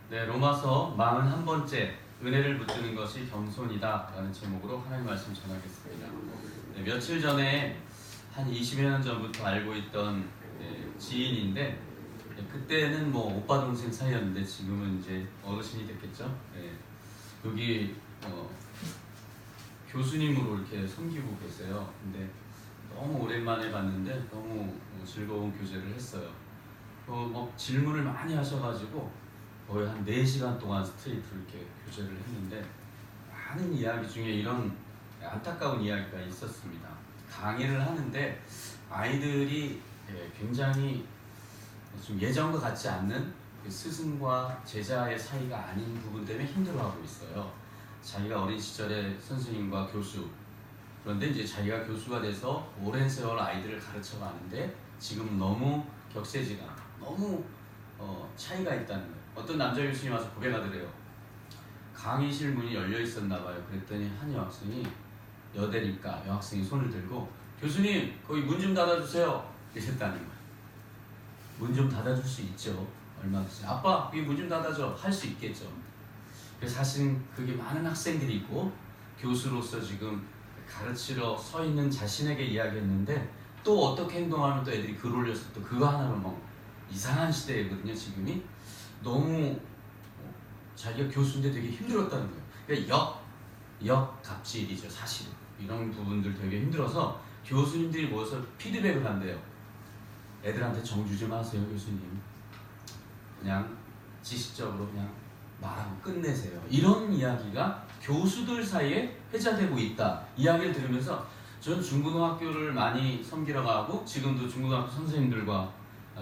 네, 로마서 41번째 은혜를 붙드는 것이 겸손이다 라는 제목으로 하나님 말씀 전하겠습니다. 네, 며칠 전에 한 20여 년 전부터 알고 있던 지인인데 그때는 뭐 오빠 동생 사이였는데 지금은 이제 어르신이 됐겠죠. 네, 여기 교수님으로 이렇게 섬기고 계세요. 근데 너무 오랜만에 봤는데 너무 즐거운 교제를 했어요. 뭐 질문을 많이 하셔가지고 거의 한 4시간 동안 스트레이트 이렇게 교제를 했는데 많은 이야기 중에 이런 안타까운 이야기가 있었습니다. 강의를 하는데 아이들이 굉장히 좀 예전과 같지 않는 스승과 제자의 사이가 아닌 부분 때문에 힘들어하고 있어요. 자기가 어린 시절에 선생님과 교수, 그런데 이제 자기가 교수가 돼서 오랜 세월 아이들을 가르쳐 가는데 지금 너무 격세지감, 너무 차이가 있다는 거예요. 어떤 남자 교수님 와서 고백하더래요. 강의실 문이 열려 있었나 봐요. 그랬더니 한 여학생이, 여대니까 여학생이 손을 들고 교수님 거기 문 좀 닫아주세요 이랬다는 거예요. 문 좀 닫아줄 수 있죠. 얼마든지. 아빠 여기 문 좀 닫아줘. 할 수 있겠죠. 그래서 사실 그게 많은 학생들이 있고 교수로서 지금 가르치러 서 있는 자신에게 이야기했는데 또 어떻게 행동하면 또 애들이 글 올려서 또 그거 하나로 뭐 이상한 시대거든요. 지금이 너무 자기가 교수인데 되게 힘들었다는 거예요. 그러니까 역갑질이죠. 사실은 이런 부분들 되게 힘들어서 교수님들이 모여서 피드백을 한대요. 애들한테 정 주지 마세요 교수님. 그냥 지식적으로 그냥 말하고 끝내세요. 이런 이야기가 교수들 사이에 회자되고 있다. 이야기를 들으면서 저는 중고등학교를 많이 섬기러 가고 지금도 중고등학교 선생님들과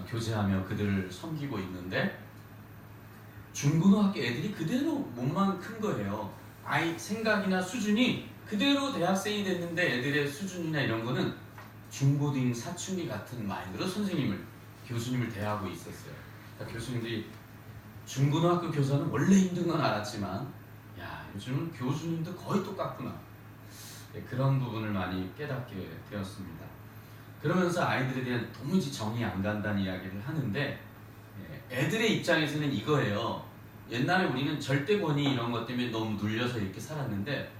교제하며 그들을 섬기고 있는데 중고등학교 애들이 그대로 몸만 큰 거예요. 아이 생각이나 수준이 그대로 대학생이 됐는데 애들의 수준이나 이런 거는 중고등 사춘기 같은 마인드로 선생님을, 교수님을 대하고 있었어요. 그러니까 교수님들이 중고등학교 교사는 원래 힘든 건 알았지만 야 요즘은 교수님도 거의 똑같구나. 그런 부분을 많이 깨닫게 되었습니다. 그러면서 아이들에 대한 도무지 정이 안 간다는 이야기를 하는데 애들의 입장에서는 이거예요. 옛날에 우리는 절대 권위 이런 것 때문에 너무 눌려서 이렇게 살았는데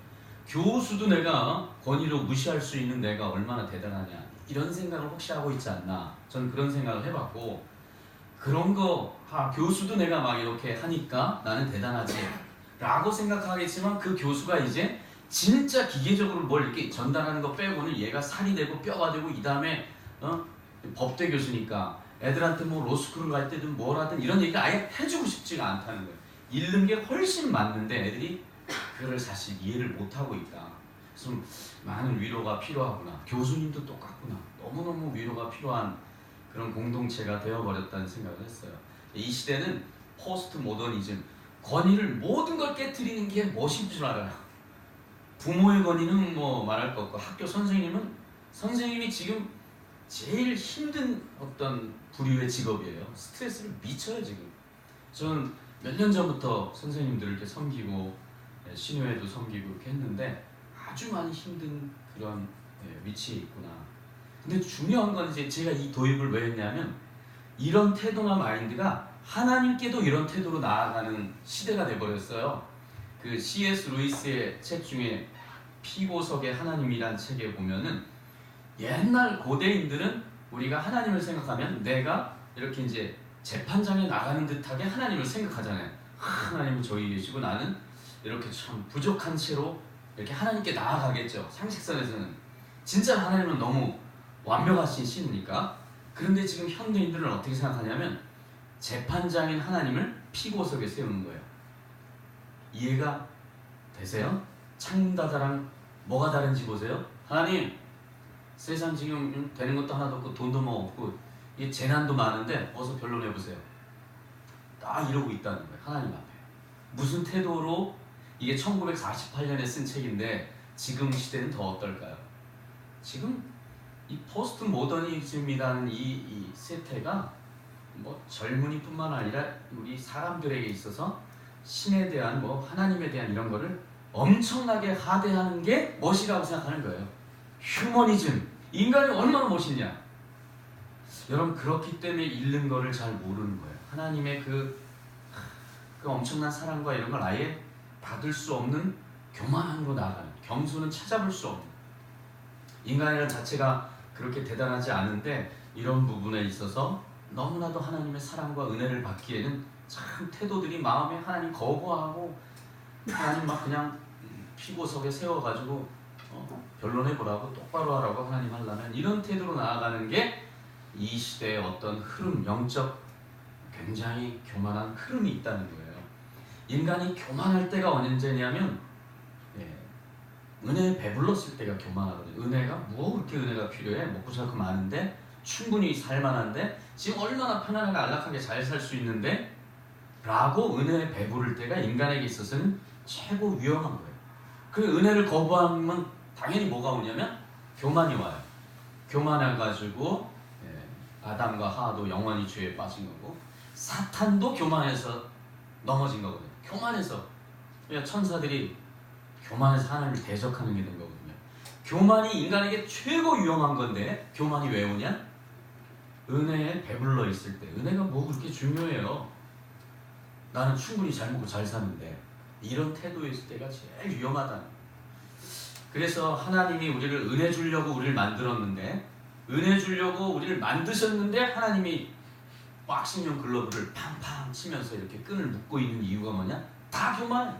교수도 내가 권위로 무시할 수 있는 내가 얼마나 대단하냐 이런 생각을 혹시 하고 있지 않나. 저는 그런 생각을 해봤고 그런 거 교수도 내가 막 이렇게 하니까 나는 대단하지 라고 생각하겠지만 그 교수가 이제 진짜 기계적으로 뭘 이렇게 전달하는 거 빼고는 얘가 살이 되고 뼈가 되고 이 다음에 법대 교수니까 애들한테 뭐 로스쿨을 갈 때든 뭘 하든 이런 얘기를 아예 해주고 싶지가 않다는 거예요. 잃는 게 훨씬 많은데 애들이 그걸 사실 이해를 못하고 있다. 그래서 많은 위로가 필요하구나. 교수님도 똑같구나. 너무너무 위로가 필요한 그런 공동체가 되어버렸다는 생각을 했어요. 이 시대는 포스트 모더니즘, 권위를 모든 걸 깨트리는 게 멋인 줄 알아요. 부모의 권위는 뭐 말할 거 없고 학교 선생님이 지금 제일 힘든 어떤 부류의 직업이에요. 스트레스를 미쳐요 지금. 저는 몇 년 전부터 선생님들을 이렇게 섬기고 신우회도 섬기고 이렇게 했는데 아주 많이 힘든 그런 위치에 있구나. 근데 중요한 건 이제 제가 이 도입을 왜 했냐면 이런 태도나 마인드가 하나님께도 이런 태도로 나아가는 시대가 돼버렸어요. 그 C.S. 루이스의 책 중에 피고석의 하나님이란 책에 보면은 옛날 고대인들은 우리가 하나님을 생각하면 내가 이렇게 이제 재판장에 나가는 듯하게 하나님을 생각하잖아요. 하나님은 저기 계시고 나는 이렇게 참 부족한 채로 이렇게 하나님께 나아가겠죠. 상식선에서는 진짜 하나님은 너무 완벽하신 신이니까. 그런데 지금 현대인들은 어떻게 생각하냐면 재판장인 하나님을 피고석에 세우는 거예요. 이해가 되세요? 창다자랑 뭐가 다른지 보세요. 하나님 세상 지금 되는 것도 하나도 없고 돈도 뭐 없고 이 재난도 많은데 어서 변론해보세요. 딱 이러고 있다는 거예요. 하나님 앞에. 무슨 태도로. 이게 1948년에 쓴 책인데 지금 시대는 더 어떨까요? 지금 이 포스트 모더니즘이라는 이 세태가 뭐 젊은이뿐만 아니라 우리 사람들에게 있어서 신에 대한 뭐 하나님에 대한 이런 거를 엄청나게 하대하는 게 멋이라고 생각하는 거예요. 휴머니즘. 인간이 얼마나 멋있냐. 여러분 그렇기 때문에 잃는 거를 잘 모르는 거예요. 하나님의 그 그 엄청난 사랑과 이런 걸 아예 받을 수 없는 교만함으로 나아가는, 겸손은 찾아볼 수 없는, 인간이라는 자체가 그렇게 대단하지 않은데 이런 부분에 있어서 너무나도 하나님의 사랑과 은혜를 받기에는 참 태도들이 마음에 하나님 거부하고 하나님 막 그냥 피고석에 세워가지고 변론해보라고, 똑바로 하라고 하나님 하려면 이런 태도로 나아가는 게 이 시대의 어떤 흐름, 영적 굉장히 교만한 흐름이 있다는 거예요. 인간이 교만할 때가 언제냐면 은혜에 배불렀을 때가 교만하거든요. 은혜가 뭐 그렇게 은혜가 필요해? 먹고 살고 많은데 충분히 살만한데 지금 얼마나 편안하게 안락하게 잘 살 수 있는데 라고 은혜에 배부를 때가 인간에게 있어서는 최고 위험한 거예요. 그 은혜를 거부하면 당연히 뭐가 오냐면 교만이 와요. 교만해가지고 아담과 하와도 영원히 죄에 빠진 거고, 사탄도 교만해서 넘어진 거거든요. 교만해서. 그러니까 천사들이 교만해서 하나님을 대적하는 게 된 거거든요. 교만이 인간에게 최고 위험한 건데, 교만이 왜 오냐? 은혜에 배불러 있을 때. 은혜가 뭐 그렇게 중요해요. 나는 충분히 잘 먹고 잘 사는데. 이런 태도에 있을 때가 제일 위험하다. 그래서 하나님이 우리를 은혜 주려고 우리를 만들었는데, 은혜 주려고 우리를 만드셨는데 하나님이 박싱용 글러브를 팡팡 치면서 이렇게 끈을 묶고 있는 이유가 뭐냐? 다 교만해.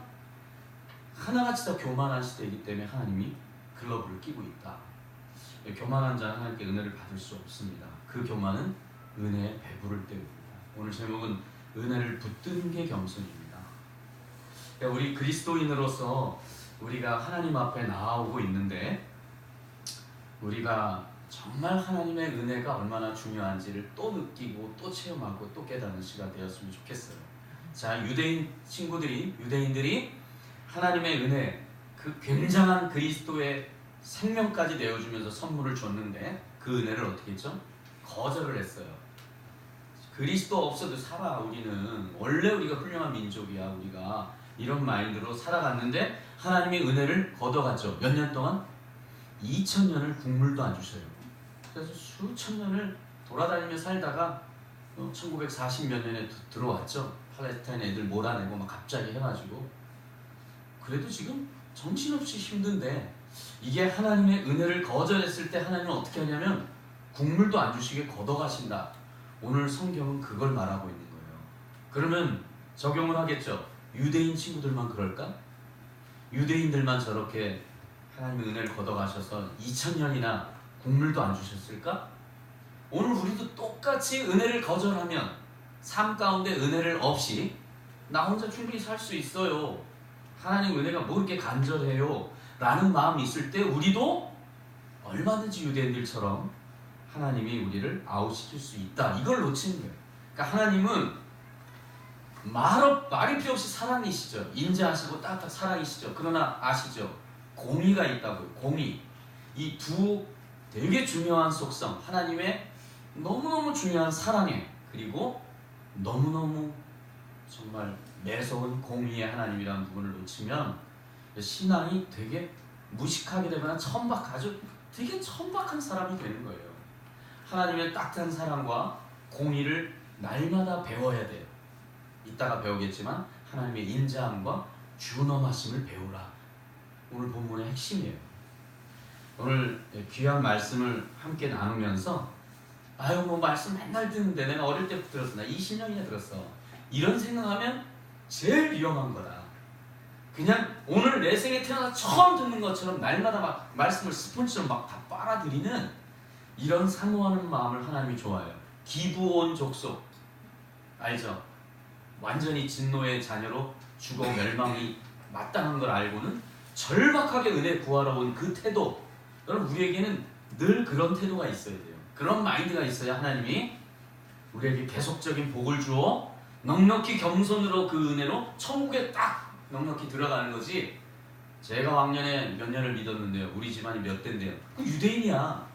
하나같이 다 교만한 시대이기 때문에 하나님이 글러브를 끼고 있다. 교만한 자는 하나님께 은혜를 받을 수 없습니다. 그 교만은 은혜에 배부를 때입니다. 오늘 제목은 은혜를 붙드는 게 겸손입니다. 우리 그리스도인으로서 우리가 하나님 앞에 나아오고 있는데, 우리가 정말 하나님의 은혜가 얼마나 중요한지를 또 느끼고 또 체험하고 또 깨닫는 시간 되었으면 좋겠어요. 자, 유대인들이 하나님의 은혜, 그 굉장한 그리스도의 생명까지 내어주면서 선물을 줬는데 그 은혜를 어떻게 했죠? 거절을 했어요. 그리스도 없어도 살아. 우리는 원래 우리가 훌륭한 민족이야. 우리가 이런 마인드로 살아갔는데 하나님의 은혜를 걷어갔죠. 몇 년 동안? 2000년을 국물도 안 주셔요. 그래서 수천 년을 돌아다니며 살다가 1940 몇 년에 들어왔죠. 팔레스타인 애들 몰아내고 막 갑자기 해가지고. 그래도 지금 정신없이 힘든데, 이게 하나님의 은혜를 거절했을 때 하나님은 어떻게 하냐면 국물도 안 주시게 걷어가신다. 오늘 성경은 그걸 말하고 있는 거예요. 그러면 적용을 하겠죠. 유대인 친구들만 그럴까? 유대인들만 저렇게 하나님의 은혜를 걷어가셔서 2000년이나 국물도 안 주셨을까? 오늘 우리도 똑같이 은혜를 거절하면, 삶 가운데 은혜를 없이 나 혼자 충분히 살 수 있어요, 하나님 은혜가 뭐 이렇게 간절해요 라는 마음이 있을 때 우리도 얼마든지 유대인들처럼 하나님이 우리를 아웃시킬 수 있다. 이걸 놓치는 거예요. 그러니까 하나님은 말이 필요 없이 사랑이시죠. 인자하시고 따뜻한 사랑이시죠. 그러나 아시죠? 공의가 있다고요. 공의. 이 두 되게 중요한 속성, 하나님의 너무너무 중요한 사랑에, 그리고 너무너무 정말 매서운 공의의 하나님이라는 부분을 놓치면 신앙이 되게 무식하게 되거나 아주 되게 천박한 사람이 되는 거예요. 하나님의 따뜻한 사랑과 공의를 날마다 배워야 돼요. 이따가 배우겠지만 하나님의 인자함과 준엄하심을 배우라. 오늘 본문의 핵심이에요. 오늘 귀한 말씀을 함께 나누면서 뭐 말씀 맨날 듣는데 내가 어릴 때부터 들었어. 나 20년이나 들었어. 이런 생각하면 제일 위험한 거다. 그냥 오늘 내 생에 태어나 처음 듣는 것처럼 날마다 막 말씀을 스폰지처럼 막 다 빨아들이는 이런 사모하는 마음을 하나님이 좋아해요. 기브온 족속 알죠? 완전히 진노의 자녀로 죽어 멸망이 마땅한 걸 알고는 절박하게 은혜 구하러 온 그 태도, 여러분 우리에게는 늘 그런 태도가 있어야 돼요. 그런 마인드가 있어야 하나님이 우리에게 계속적인 복을 주어 넉넉히 겸손으로 그 은혜로 천국에 딱 넉넉히 들어가는 거지. 제가 왕년에 몇 년을 믿었는데요, 우리 집안이 몇 대인데요, 그 유대인이야.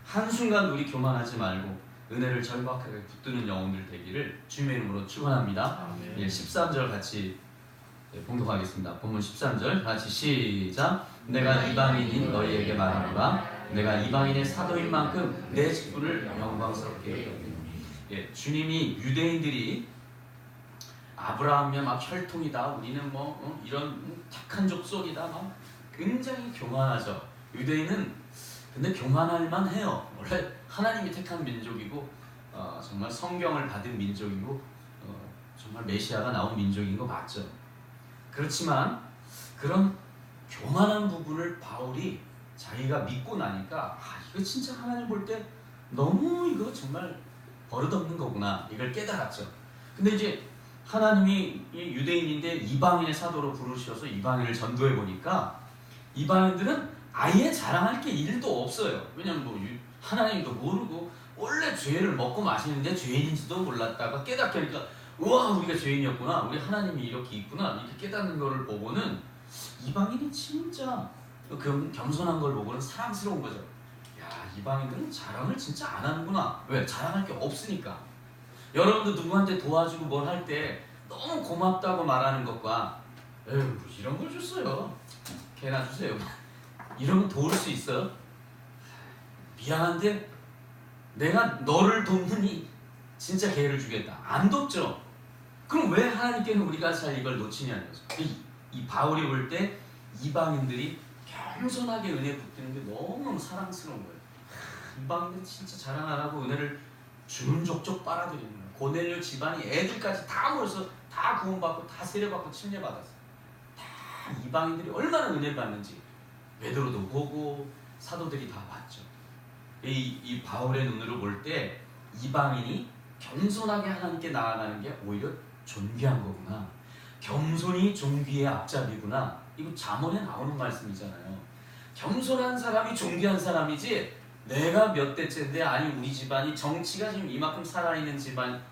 한순간 우리 교만하지 말고 은혜를 절박하게 붙드는 영혼들 되기를 주님의 이름으로 축원합니다. 13절 같이 봉독하겠습니다. 본문 13절 같이 시작. 내가 이방인인 너희에게 말하노라. 내가 이방인의 사도인 만큼 내 직분을 영광스럽게 여기노니. 주님이 유대인들이 아브라함이야 막 혈통이다. 우리는 뭐 이런 착한 족속이다. 막 굉장히 교만하죠. 유대인은 근데 교만할 만해요. 원래 하나님이 택한 민족이고 정말 성경을 받은 민족이고 정말 메시아가 나온 민족인 거 맞죠. 그렇지만 그런 교만한 부분을 바울이 자기가 믿고 나니까 이거 진짜 하나님 볼 때 너무 이거 정말 버릇없는 거구나 이걸 깨달았죠. 근데 이제 하나님이 유대인인데 이방인의 사도로 부르셔서 이방인을 전도해 보니까 이방인들은 아예 자랑할 게 1도 없어요. 왜냐면 뭐 하나님도 모르고 원래 죄를 먹고 마시는데 죄인인지도 몰랐다가 깨닫게 하니까 우와 우리가 죄인이었구나, 우리 하나님이 이렇게 있구나 이렇게 깨닫는 거를 보고는 이방인이 진짜 겸손한 걸 보고는 사랑스러운 거죠. 야, 이방인들은 자랑을 진짜 안 하는구나. 왜? 자랑할 게 없으니까. 여러분도 누구한테 도와주고 뭘 할 때 너무 고맙다고 말하는 것과 에휴 뭐 이런 걸 줬어요, 걔나 주세요 이러면 도울 수 있어요? 미안한데 내가 너를 돕느니 진짜 걔를 주겠다. 안 돕죠. 그럼 왜 하나님께는 우리가 잘 이걸 놓치냐는 거죠. 이 바울이 볼 때 이방인들이 겸손하게 은혜 붙드는 게 너무 사랑스러운 거예요. 이방인들 진짜 자랑 안 하고 은혜를 주는 족족 빨아들이는 거예요. 고넬료 집안이 애들까지 다 모여서 다 구원받고 다 세례받고 침례받았어요. 다 이방인들이 얼마나 은혜를 받는지 베드로도 보고 사도들이 다 봤죠. 이 바울의 눈으로 볼 때 이방인이 겸손하게 하나님께 나아가는 게 오히려 존귀한 거구나. 겸손이 존귀의 앞잡이구나. 이거 잠언에 나오는 말씀이잖아요. 겸손한 사람이 존귀한 사람이지 내가 몇 대째인데 아니 우리 집안이 정치가 지금 이만큼 살아있는 집안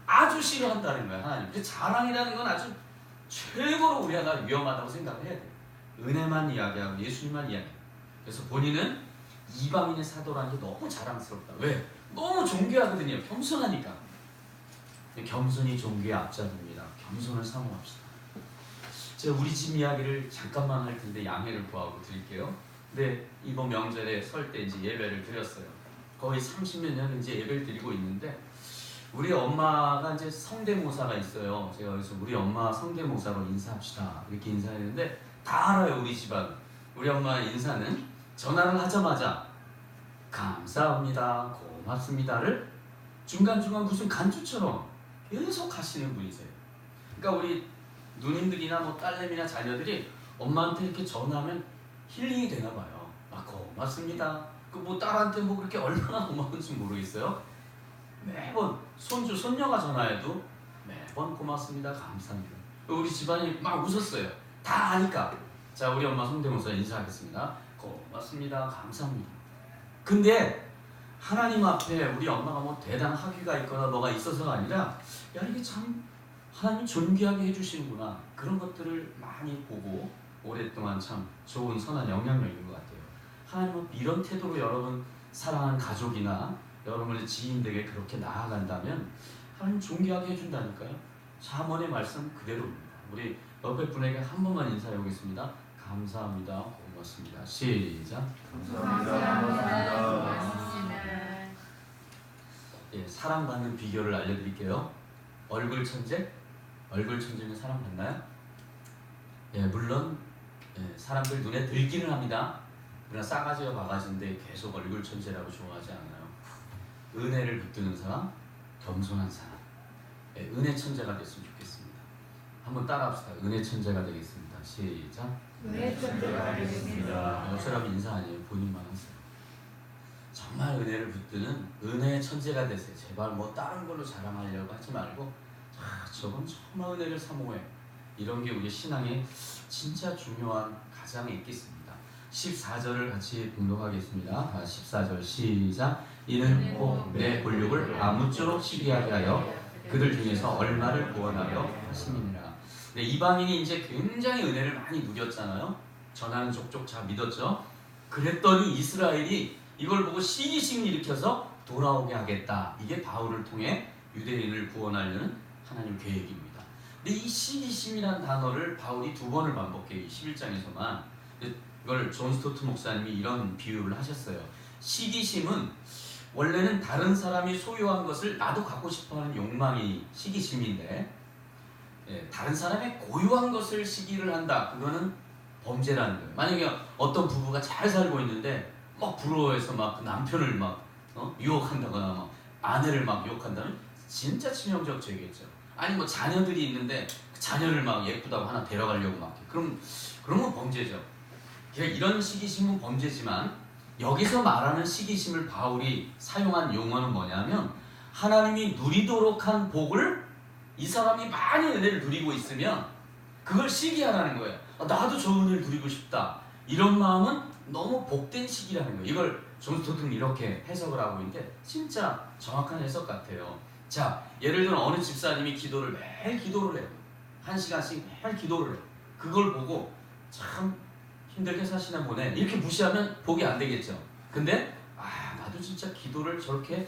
아주 싫어한다는 거야 하나님. 그 자랑이라는 건 아주 최고로 우리가 위험하다고 생각을 해야 돼. 은혜만 이야기하고 예수님만 이야기해. 그래서 본인은 이방인의 사도라는 게 너무 자랑스럽다. 왜? 너무 존귀하거든요. 겸손하니까. 겸손이 존귀의 앞잡이입니다. 겸손을 사모합시다. 제가 우리 집 이야기를 잠깐만 할 텐데 양해를 구하고 드릴게요. 근데 이번 명절에 설 때 이제 예배를 드렸어요. 거의 30몇 년 이제 예배를 드리고 있는데 우리 엄마가 이제 성대모사가 있어요. 제가 그래서 우리 엄마 성대모사로 인사합시다 이렇게 인사했는데 다 알아요 우리 집안. 우리 엄마의 인사는 전화를 하자마자 감사합니다, 고맙습니다를 중간중간 무슨 간주처럼 계속 하시는 분이세요. 그러니까 우리 누님들이나 뭐 딸내미나 자녀들이 엄마한테 이렇게 전화하면 힐링이 되나 봐요. 고맙습니다. 그 뭐 딸한테 뭐 그렇게 얼마나 고마운지 모르겠어요. 매번 손주 손녀가 전화해도 매번 고맙습니다, 감사합니다. 우리 집안이 막 웃었어요. 다 아니까. 자, 우리 엄마 성대모사 인사하겠습니다. 고맙습니다, 감사합니다. 근데 하나님 앞에 우리 엄마가 뭐 대단한 학위가 있거나 뭐가 있어서가 아니라 야 이게 참 하나님 존귀하게 해주시는구나, 그런 것들을 많이 보고 오랫동안 참 좋은 선한 영향력인 것 같아요. 하나님은 이런 태도로 여러분 사랑하는 가족이나 여러분의 지인들에게 그렇게 나아간다면 하나님 존귀하게 해준다니까요. 잠언의 말씀 그대로입니다. 우리 옆에 분에게 한 번만 인사해 보겠습니다. 감사합니다, 고맙습니다. 시작. 감사합니다. 예, 사랑받는 비결을 알려드릴게요. 얼굴 천재? 얼굴 천재는 사랑받나요? 예, 물론 사람들 눈에 들기는 합니다. 그러나 싸가지와 바가지인데 계속 얼굴 천재라고 좋아하지 않아요. 은혜를 붙드는 사람, 겸손한 사람, 은혜 천재가 됐으면 좋겠습니다. 한번 따라합시다. 은혜 천재가 되겠습니다. 시작. 은혜 천재가 되겠습니다. 옆 사람 인사 아니에요. 본인만 하세요. 정말 은혜를 붙드는 은혜의 천재가 되세요. 제발 뭐 다른 걸로 자랑하려고 하지 말고 저건 정말 은혜를 사모해. 이런 게 우리 신앙의 진짜 중요한 가장에 있겠습니다. 14절을 같이 봉독하겠습니다. 14절 시작. 이는 꼭 내 권력을 아무쪼록 시기하게 하여 그들 중에서 얼마를 구원하려 하심이니라. 네, 이방인이 이제 굉장히 은혜를 많이 누렸잖아요. 전하는 족족 다 믿었죠. 그랬더니 이스라엘이 이걸 보고 시기심을 일으켜서 돌아오게 하겠다. 이게 바울을 통해 유대인을 구원하려는 하나님 계획입니다. 근데 이 시기심이란 단어를 바울이 2번을 반복해요. 11장에서만. 이걸 존 스토트 목사님이 이런 비유를 하셨어요. 시기심은 원래는 다른 사람이 소유한 것을 나도 갖고 싶어하는 욕망이 시기심인데 다른 사람의 고유한 것을 시기를 한다. 그거는 범죄라는 거예요. 만약에 어떤 부부가 잘 살고 있는데 막 부러워해서 막 그 남편을 막 유혹한다거나 막 아내를 막 유혹한다면 진짜 치명적 죄겠죠. 아니 뭐 자녀들이 있는데 그 자녀를 막 예쁘다고 하나 데려가려고 막 그런 건 범죄죠. 그러니까 이런 시기심은 범죄지만 여기서 말하는 시기심을 바울이 사용한 용어는 뭐냐면 하나님이 누리도록 한 복을 이 사람이 많이 은혜를 누리고 있으면 그걸 시기하라는 거예요. 나도 저 은혜를 누리고 싶다. 이런 마음은 너무 복된 시기라는 거예요. 이걸 존 스토트는 이렇게 해석을 하고 있는데 진짜 정확한 해석 같아요. 자, 예를 들어 어느 집사님이 매일 기도를 해요. 1시간씩 매일 기도를 해요. 그걸 보고 참 힘들게 사시나 보네. 이렇게 무시하면 복이 안 되겠죠. 근데 나도 진짜 기도를 저렇게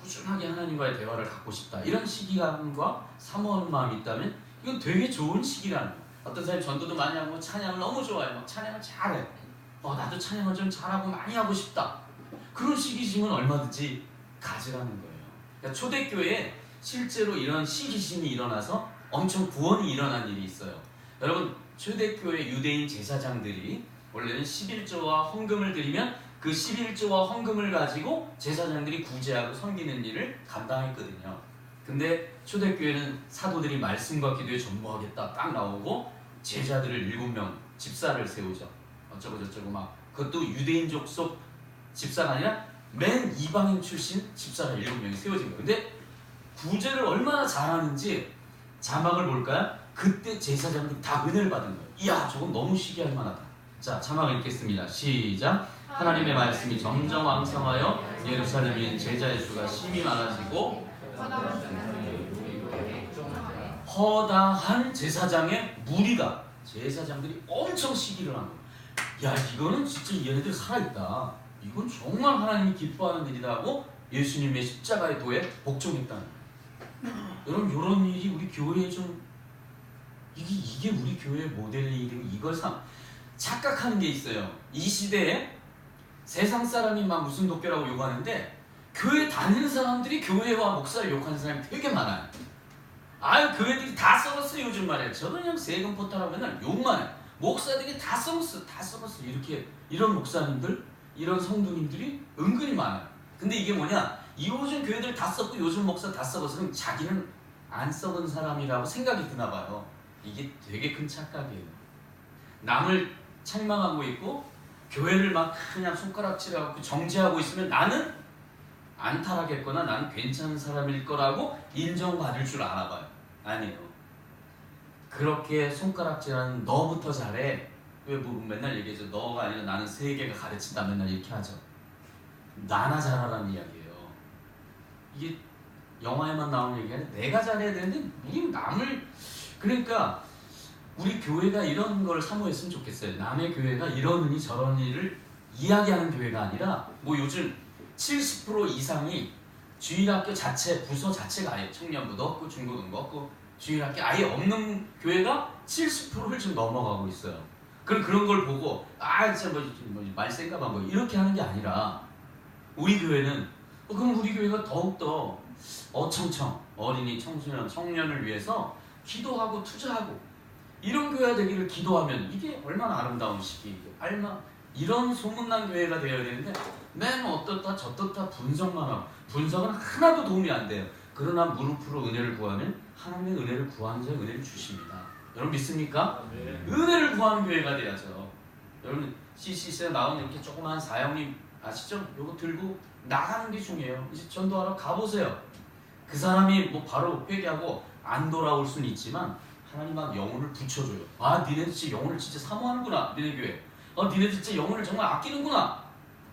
꾸준하게 하나님과의 대화를 갖고 싶다. 이런 시기감과 사모하는 마음이 있다면 이건 되게 좋은 시기라는 거예요. 어떤 사람이 전도도 많이 하고 찬양을 너무 좋아해요. 막 찬양을 잘해. 나도 찬양을 좀 잘하고 많이 하고 싶다. 그런 시기심은 얼마든지 가지라는 거예요. 그러니까 초대교회에 실제로 이런 시기심이 일어나서 엄청 구원이 일어난 일이 있어요. 여러분 초대교회 유대인 제사장들이 원래는 11조와 헌금을 드리면 그 11조와 헌금을 가지고 제사장들이 구제하고 섬기는 일을 감당했거든요. 근데 초대교회는 사도들이 말씀과 기도에 전무하겠다 딱 나오고 제자들을 7명 집사를 세우죠. 어쩌고 저쩌고 막 그것도 유대인족 속 집사가 아니라 맨 이방인 출신 집사가 7명이 세워진 거예요. 근데 구제를 얼마나 잘하는지 자막을 볼까요? 그때 제사장들이 다 은혜를 받은 거예요. 이야 저건 너무 시기할 만하다. 자 자막을 읽겠습니다. 시작. 하나님의 말씀이 점점 왕성하여 예루살렘인 제자의 수가 심히 많아지고 허다한 제사장의 무리가 제사장들이 엄청 시기를 한 거예요. 야 이거는 진짜 얘네들 살아있다. 이건 정말 하나님이 기뻐하는 일이다 하고 예수님의 십자가의 도에 복종했다는 거예요. 여러분 이런 일이 우리 교회에 좀 이게 우리 교회의 모델 일이고 이걸 착각하는 게 있어요. 이 시대에 세상 사람이 막 무슨 독교라고 욕하는데 교회 다니는 사람들이 교회와 목사를 욕하는 사람이 되게 많아요. 교회들이 다 썩었어요 요즘 말이에요. 저는 그냥 세금 포탈하고 맨날 욕만 해요. 목사들이 다 썩었어 이렇게 이런 목사님들 이런 성도님들이 은근히 많아요. 근데 이게 뭐냐 요즘 교회들 다 썩고 요즘 목사 다 썩어서 그럼 자기는 안 썩은 사람이라고 생각이 드나 봐요. 이게 되게 큰 착각이에요. 남을 책망하고 있고 교회를 막 그냥 손가락질하고 정죄하고 있으면 나는 안타라겠거나 나는 괜찮은 사람일 거라고 인정받을 줄 알아봐요. 아니에요. 그렇게 손가락질하는 너부터 잘해. 왜 뭐 맨날 얘기하죠. 너가 아니라 나는 세계가 가르친다 맨날 이렇게 하죠. 나나 잘하라는 이야기예요. 이게 영화에만 나오는 얘기가 아니라 내가 잘해야 되는데 우리 남을 그러니까 우리 교회가 이런 걸 사모했으면 좋겠어요. 남의 교회가 이러느니 저러니를 이야기하는 교회가 아니라 뭐 요즘 70% 이상이 주일학교 자체 부서 자체가 아예 청년부도 없고 중고등부 없고 주일학교 아예 없는 교회가 70%를 좀 넘어가고 있어요. 그런 걸 보고 진짜 말센가 봐 뭐 이렇게 하는 게 아니라 우리 교회는 그럼 우리 교회가 더욱더 어청청 어린이 청소년 청년을 위해서 기도하고 투자하고 이런 교회가 되기를 기도하면 이게 얼마나 아름다운 시기이고 이런 소문난 교회가 되어야 되는데 맨 어떻다 저떻다 분석만 하고 분석은 하나도 도움이 안 돼요. 그러나 무릎으로 은혜를 구하면 하나님의 은혜를 구하는 자에 은혜를 주십니다. 여러분 믿습니까? 은혜를 구하는 교회가 돼야죠. 여러분 CCC에 나오는 이렇게 조그마한 사형님 아시죠? 요거 들고 나가는 게 중요해요. 이제 전도하러 가보세요. 그 사람이 뭐 바로 회개하고 안 돌아올 수는 있지만 하나님 막 영혼을 붙여줘요. 니네들 진짜 영혼을 진짜 사모하는구나. 니네 교회. 니네들 진짜 영혼을 정말 아끼는구나.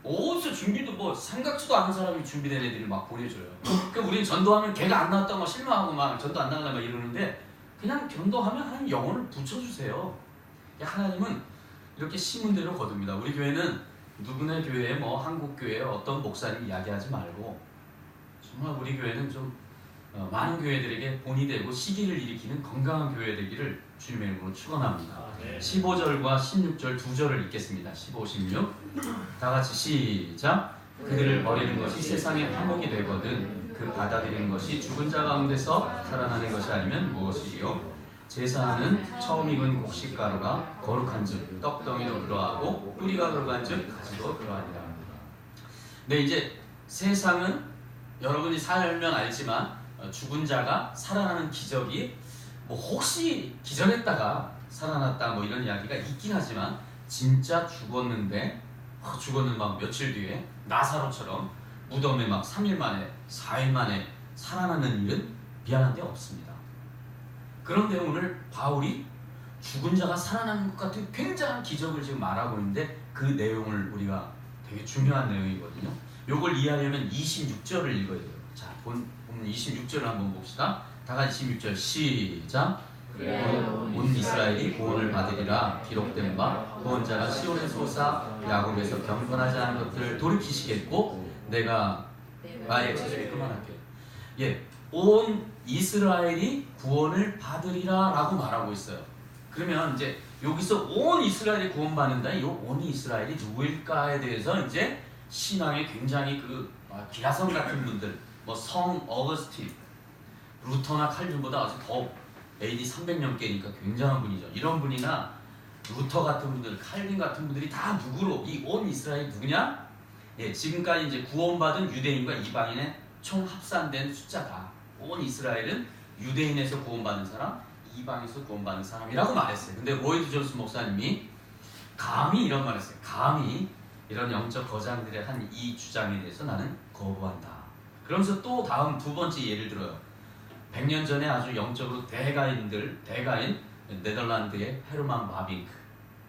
어디서 준비도 뭐 생각지도 않은 사람이 준비된 애들을 막 보내줘요. 그러니까 우리는 전도하면 걔가 안 나왔다고 막 실망하고 막 전도 안 나가나 막 이러는데 그냥 전도하면 하나님 영혼을 붙여주세요. 하나님은 이렇게 심은 대로 거둡니다. 우리 교회는 누구네 교회에 뭐 한국 교회에 어떤 목사님 이야기하지 말고 정말 우리 교회는 좀 많은 교회들에게 본이 되고 시기를 일으키는 건강한 교회 되기를 주님의 이름으로 축원합니다. 15절과 16절 두 절을 읽겠습니다. 15, 16 다 같이 시작. 그들을 버리는 것이 세상의 화목이 되거든 그 받아들이는 것이 죽은 자 가운데서 살아나는 것이 아니면 무엇이요? 제사는 처음 익은 곡식가루가 거룩한즉 떡덩이로 그러하고 뿌리가 거룩한즉 가지도 그러하니라. 네, 이제 세상은 여러분이 살면 알지만 죽은 자가 살아나는 기적이 뭐 혹시 기절했다가 살아났다 뭐 이런 이야기가 있긴 하지만 진짜 죽었는데 죽었는 막 며칠 뒤에 나사로처럼 무덤에 막 3일 만에 4일 만에 살아나는 일은 미안한데 없습니다. 그런데 오늘 바울이 죽은 자가 살아나는 것 같은 굉장한 기적을 지금 말하고 있는데 그 내용을 우리가 되게 중요한 내용이거든요. 요걸 이해하려면 26절을 읽어야 돼요. 자, 본 26절을 한번 봅시다. 다 같이 26절 시작. 온 이스라엘이 구원을 받으리라 기록된 바 구원자가 시온의 소사 야곱에서 경건하지 않은 것들을 돌이키시겠고 내가 제주에 그만할게요. 예, 온 이스라엘이 구원을 받으리라 라고 말하고 있어요. 그러면 이제 여기서 온 이스라엘이 구원받는다. 이 온 이스라엘이 누구일까에 대해서 이제 신앙에 굉장히 기라성 같은 분들, 뭐 성 어거스틴, 루터나 칼빈보다 아주 더 AD 300년께니까 굉장한 분이죠. 이런 분이나 루터 같은 분들, 칼빈 같은 분들이 다 누구로 이 온 이스라엘이 누구냐? 예, 지금까지 이제 구원받은 유대인과 이방인의 총 합산된 숫자다. 온 이스라엘은 유대인에서 구원받은 사람, 이방에서 구원받은 사람이라고 말했어요. 근데 로이드 존스 목사님이 감히 이런 말했어요. 감히 이런 영적 거장들의 한 이 주장에 대해서 나는 거부한다. 그러면서 또 다음 두 번째 예를 들어요. 100년 전에 아주 영적으로 대가인 네덜란드의 헤르만 바빙크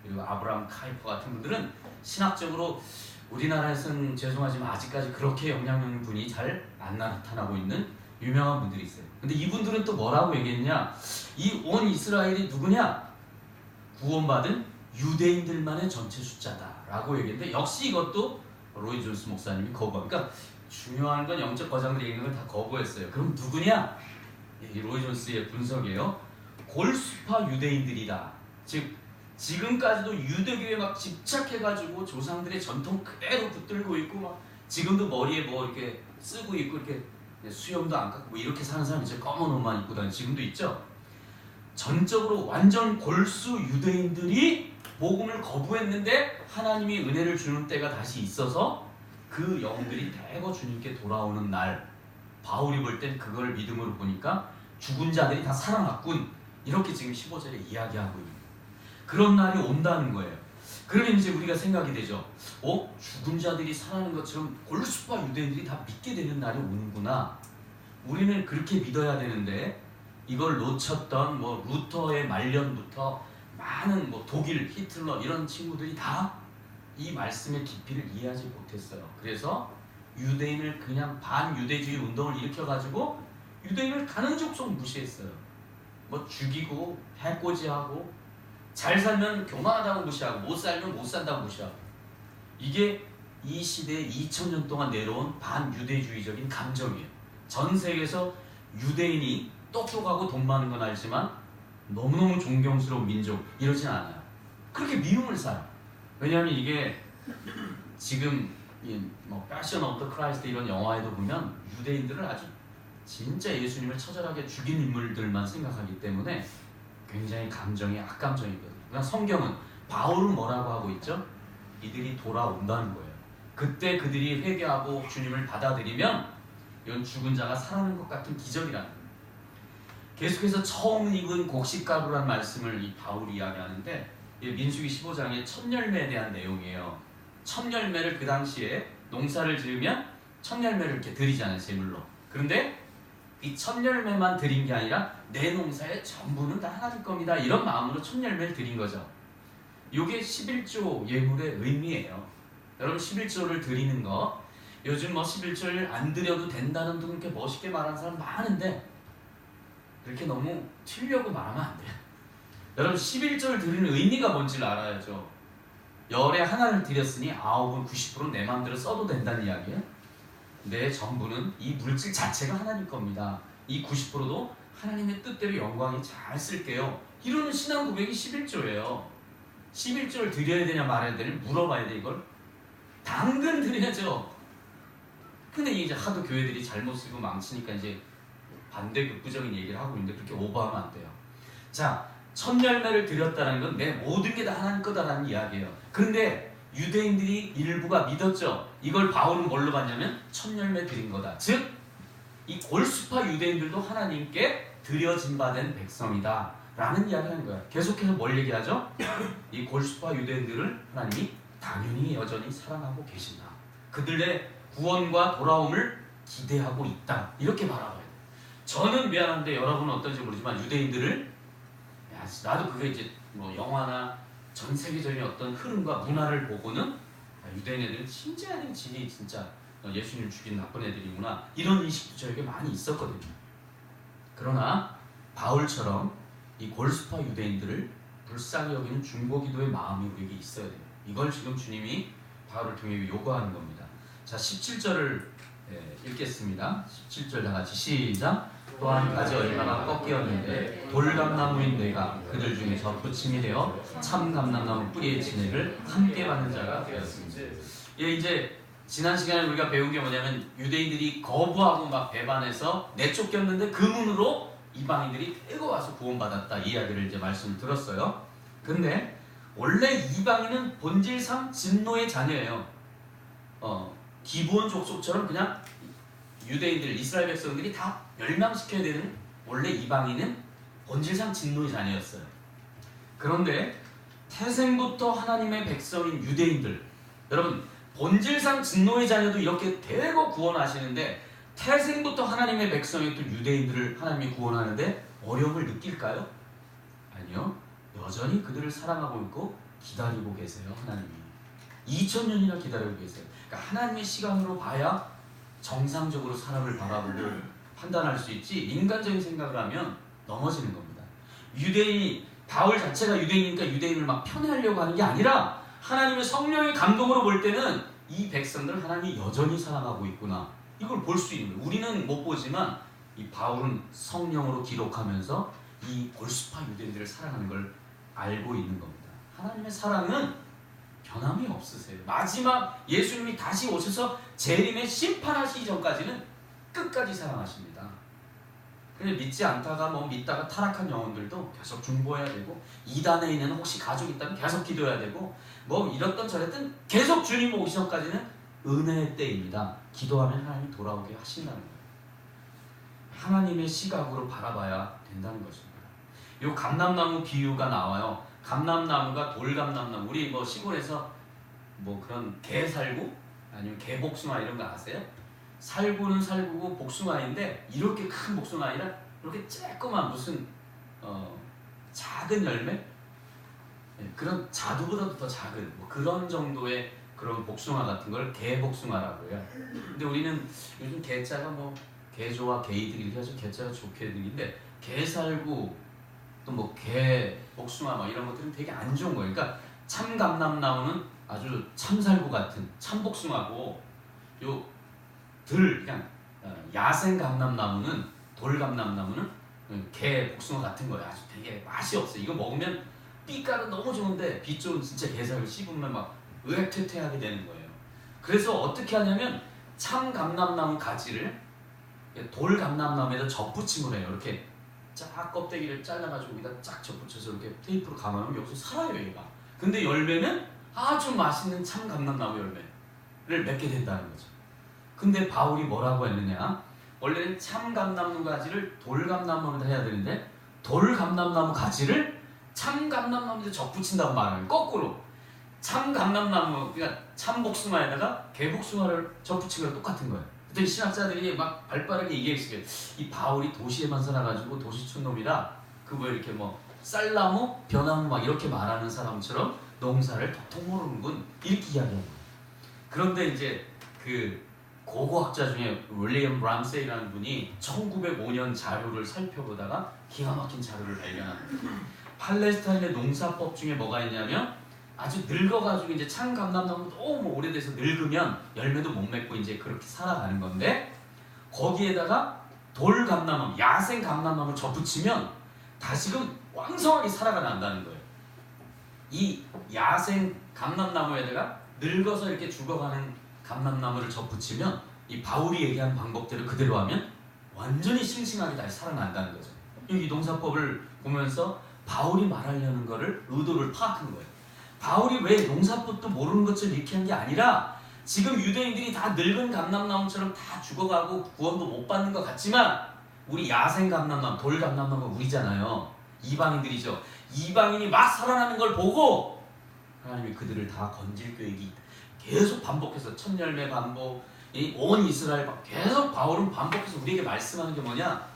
그리고 아브라함 카이퍼 같은 분들은 신학적으로 우리나라에서는 죄송하지만 아직까지 그렇게 영향력 분이 잘 안 나타나고 있는 유명한 분들이 있어요. 근데 이분들은 또 뭐라고 얘기했냐? 이 온 이스라엘이 누구냐? 구원받은 유대인들만의 전체 숫자다라고 얘기했는데 역시 이것도 로이 존스 목사님이 거부합니다. 그러니까 중요한 건 영적 거장들이 얘기하는 걸 다 거부했어요. 그럼 누구냐? 이 로이 존스의 분석이에요. 골수파 유대인들이다. 즉 지금까지도 유대교에 막 집착해가지고 조상들의 전통 그대로 붙들고 있고 막 지금도 머리에 뭐 이렇게 쓰고 있고 이렇게 수염도 안 깎고 뭐 이렇게 사는 사람이 이제 검은 옷만 입고 다니는 지금도 있죠. 전적으로 완전 골수 유대인들이 복음을 거부했는데 하나님이 은혜를 주는 때가 다시 있어서 그 영들이 대거 주님께 돌아오는 날 바울이 볼 땐 그걸 믿음으로 보니까 죽은 자들이 다 살아났군 이렇게 지금 15절에 이야기하고 있는 그런 날이 온다는 거예요. 그러면 이제 우리가 생각이 되죠. 죽은 자들이 살아나는 것처럼 골수파 유대인들이 다 믿게 되는 날이 오는구나. 우리는 그렇게 믿어야 되는데 이걸 놓쳤던 뭐 루터의 말년부터 많은 뭐 독일, 히틀러 이런 친구들이 다 이 말씀의 깊이를 이해하지 못했어요. 그래서 유대인을 그냥 반유대주의 운동을 일으켜가지고 유대인을 가는 족속 무시했어요. 뭐 죽이고 해코지하고 잘 살면 교만하다고 무시하고 못 살면 못 산다고 무시하고 이게 이 시대에 2000년 동안 내려온 반유대주의적인 감정이에요. 전 세계에서 유대인이 똑똑하고 돈 많은 건 알지만 너무너무 존경스러운 민족 이러진 않아요. 그렇게 미움을 사요. 왜냐하면 이게 지금 뭐 패션 오브 더 크라이스트 이런 영화에도 보면 유대인들을 아주 진짜 예수님을 처절하게 죽인 인물들만 생각하기 때문에 굉장히 감정이 악감정이거든요. 그러니까 성경은 바울은 뭐라고 하고 있죠? 이들이 돌아온다는 거예요. 그때 그들이 회개하고 주님을 받아들이면 이건 죽은 자가 살아나는 것 같은 기적이라는 거예요. 계속해서 처음 익은 곡식가루라는 말씀을 이 바울이 이야기하는데 민수기 15장의 첫 열매에 대한 내용이에요. 첫 열매를 그 당시에 농사를 지으면 첫 열매를 이렇게 드리잖아요, 제물로. 그런데 이 첫 열매만 드린 게 아니라 내 농사의 전부는 다 하나님 겁니다. 이런 마음으로 첫 열매를 드린 거죠. 이게 11조 예물의 의미예요. 여러분 11조를 드리는 거 요즘 뭐 11조를 안 드려도 된다는 등 이렇게 멋있게 말하는 사람 많은데 그렇게 너무 튀려고 말하면 안 돼요. 여러분 11조를 드리는 의미가 뭔지를 알아야죠. 열에 하나를 드렸으니 9은 90% 내 마음대로 써도 된다는 이야기예요. 내 전부는 이 물질 자체가 하나님 겁니다. 이 90%도 하나님의 뜻대로 영광이 잘 쓸게요. 이러는 신앙 고백이 11조예요. 11조를 드려야 되냐 말아야 되냐 물어봐야 돼 이걸. 당근 드려야죠. 근데 이제 하도 교회들이 잘못 쓰고 망치니까 이제 반대 극부적인 얘기를 하고 있는데 그렇게 오버하면 안 돼요. 자, 첫 열매를 드렸다는 건 내 모든 게 다 하나님 거다라는 이야기예요. 그런데 유대인들이 일부가 믿었죠. 이걸 바울은 뭘로 봤냐면 첫 열매 드린 거다. 즉, 이 골수파 유대인들도 하나님께 드려진 바 된 백성이다 라는 이야기를 하는 거야. 계속해서 뭘 얘기하죠? 이 골수파 유대인들을 하나님이 당연히 여전히 사랑하고 계신다. 그들의 구원과 돌아옴을 기대하고 있다. 이렇게 바라봐요. 저는 미안한데 여러분은 어떤지 모르지만 유대인들을, 야, 나도 그게 이제 뭐 영화나 전 세계적인 어떤 흐름과 문화를 보고는 유대인 애들은 진짜 아닌 진이 진짜 예수님 죽인 나쁜 애들이구나, 이런 인식도 저에게 많이 있었거든요. 그러나 바울처럼 이 골수파 유대인들을 불쌍히 여기는 중보기도의 마음이 우리에게 있어야 돼요. 이걸 지금 주님이 바울을 통해 요구하는 겁니다. 자, 17절을 읽겠습니다. 17절 다 같이 시작. 또한 가지 얼마가 꺾이었는데 돌감나무인 내가 그들 중에 접붙임이 되어 참 감람나무 뿌리의 진액을 함께 받는 자가 되었습니다. 예, 이제 지난 시간에 우리가 배운 게 뭐냐면 유대인들이 거부하고 막 배반해서 내쫓겼는데 그 문으로 이방인들이 끌고 와서 구원받았다, 이 이야기를 이제 말씀 들었어요. 근데 원래 이방인은 본질상 진노의 자녀예요. 기브온 족속처럼 그냥 유대인들, 이스라엘 백성들이 다 멸망시켜야 되는, 원래 이방인은 본질상 진노의 자녀였어요. 그런데 태생부터 하나님의 백성인 유대인들, 여러분 본질상 진노의 자녀도 이렇게 대거 구원하시는데 태생부터 하나님의 백성이었던 유대인들을 하나님이 구원하는데 어려움을 느낄까요? 아니요. 여전히 그들을 사랑하고 있고 기다리고 계세요. 하나님이 2000년이나 기다리고 계세요. 그러니까 하나님의 시간으로 봐야 정상적으로 사람을 바라보고 판단할 수 있지, 인간적인 생각을 하면 넘어지는 겁니다. 유대인, 바울 자체가 유대인이니까 유대인을 막 편애하려고 하는 게 아니라 하나님의 성령의 감동으로 볼 때는 이 백성들을 하나님이 여전히 사랑하고 있구나, 이걸 볼 수 있는 거예요. 우리는 못 보지만 이 바울은 성령으로 기록하면서 이 골수파 유대인들을 사랑하는 걸 알고 있는 겁니다. 하나님의 사랑은 변함이 없으세요. 마지막 예수님이 다시 오셔서 재림의 심판하시기 전까지는 끝까지 사랑하십니다. 근데 믿지 않다가 믿다가 타락한 영혼들도 계속 중보해야 되고, 이단에 있는 혹시 가족이 있다면 계속 기도해야 되고, 이랬던 저랬던 계속 주님 오기 전까지는 은혜의 때입니다. 기도하면 하나님이 돌아오게 하신다는 거예요. 하나님의 시각으로 바라봐야 된다는 것입니다. 이 감람나무 비유가 나와요. 감람나무가 돌감람나무, 우리 시골에서 그런 게살구 아니면 게복숭아 이런 거 아세요? 살구는 살구고 복숭아인데 이렇게 큰 복숭아 아니라 이렇게 쬐끄만 무슨 작은 열매? 그런 자두보다도 더 작은 그런 정도의 그런 복숭아 같은 걸 게복숭아라고 해요. 근데 우리는 요즘 게자가 게조와 게이득 이렇게 해서 게자가 좋게 되는데, 게살구 또 게복숭아 이런 것들은 되게 안 좋은 거예요. 그러니까 참감람나무는 아주 참살구 같은 참복숭아고, 그냥 야생 감람나무는, 돌감람나무는 게복숭아 같은 거예요. 아주 되게 맛이 없어요. 이거 먹으면 빛깔은 너무 좋은데 빛 좋은 진짜 게살을 씹으면 막 으액퇴퇴하게 되는 거예요. 그래서 어떻게 하냐면 참감람나무 가지를 돌감람나무에다 접붙임을 해요. 이렇게 쫙 껍데기를 잘라가지고 여기다 쫙 접붙여서 이렇게 테이프로 감아놓으면 여기서 살아요, 얘가. 근데 열매는 아주 맛있는 참감람나무 열매를 맺게 된다는 거죠. 근데 바울이 뭐라고 했느냐? 원래는 참감람나무 가지를 돌감람나무에다 해야 되는데 돌감람나무 가지를 참감람나무에다 접붙인다고 말하는, 거꾸로 참감람나무, 그러니까 참복숭아에다가 게복숭아를 접붙인 거랑 똑같은 거예요. 그때 신학자들이 막 발빠르게 얘기했어요. 이 바울이 도시에만 살아가지고 도시촌 놈이라 이렇게 쌀나무, 벼나무 이렇게 말하는 사람처럼 농사를 도통 모르는군, 이렇게 이야기해요. 그런데 이제 고고학자 중에 윌리엄 람세이라는 분이 1905년 자료를 살펴보다가 기가 막힌 자료를 발견합니다. 팔레스타인의 농사법 중에 뭐가 있냐면, 아주 늙어가지고 이제 참감람나무 너무 오래돼서 늙으면 열매도 못 맺고 이제 그렇게 살아가는 건데, 거기에다가 돌감람나무, 야생 감람나무를 접붙이면 다시금 왕성하게 살아가 난다는 거예요. 이 야생 감람나무에다가 늙어서 이렇게 죽어가는 감람나무를 접붙이면 이 바울이 얘기한 방법대로 그대로 하면 완전히 싱싱하게 다시 살아난다는 거죠. 이 농사법을 보면서 바울이 말하려는 거를 의도를 파악한 거예요. 바울이 왜 농사법도 모르는 것처럼 이렇게 한 게 아니라 지금 유대인들이 다 늙은 감람나무처럼 다 죽어가고 구원도 못 받는 것 같지만 우리 야생 감람나무, 돌 감람나무가 우리잖아요. 이방인들이죠. 이방인이 막 살아나는 걸 보고 하나님이 그들을 다 건질 계획이 있다. 계속 반복해서 첫 열매 반복, 온 이스라엘 계속 바울은 반복해서 우리에게 말씀하는 게 뭐냐?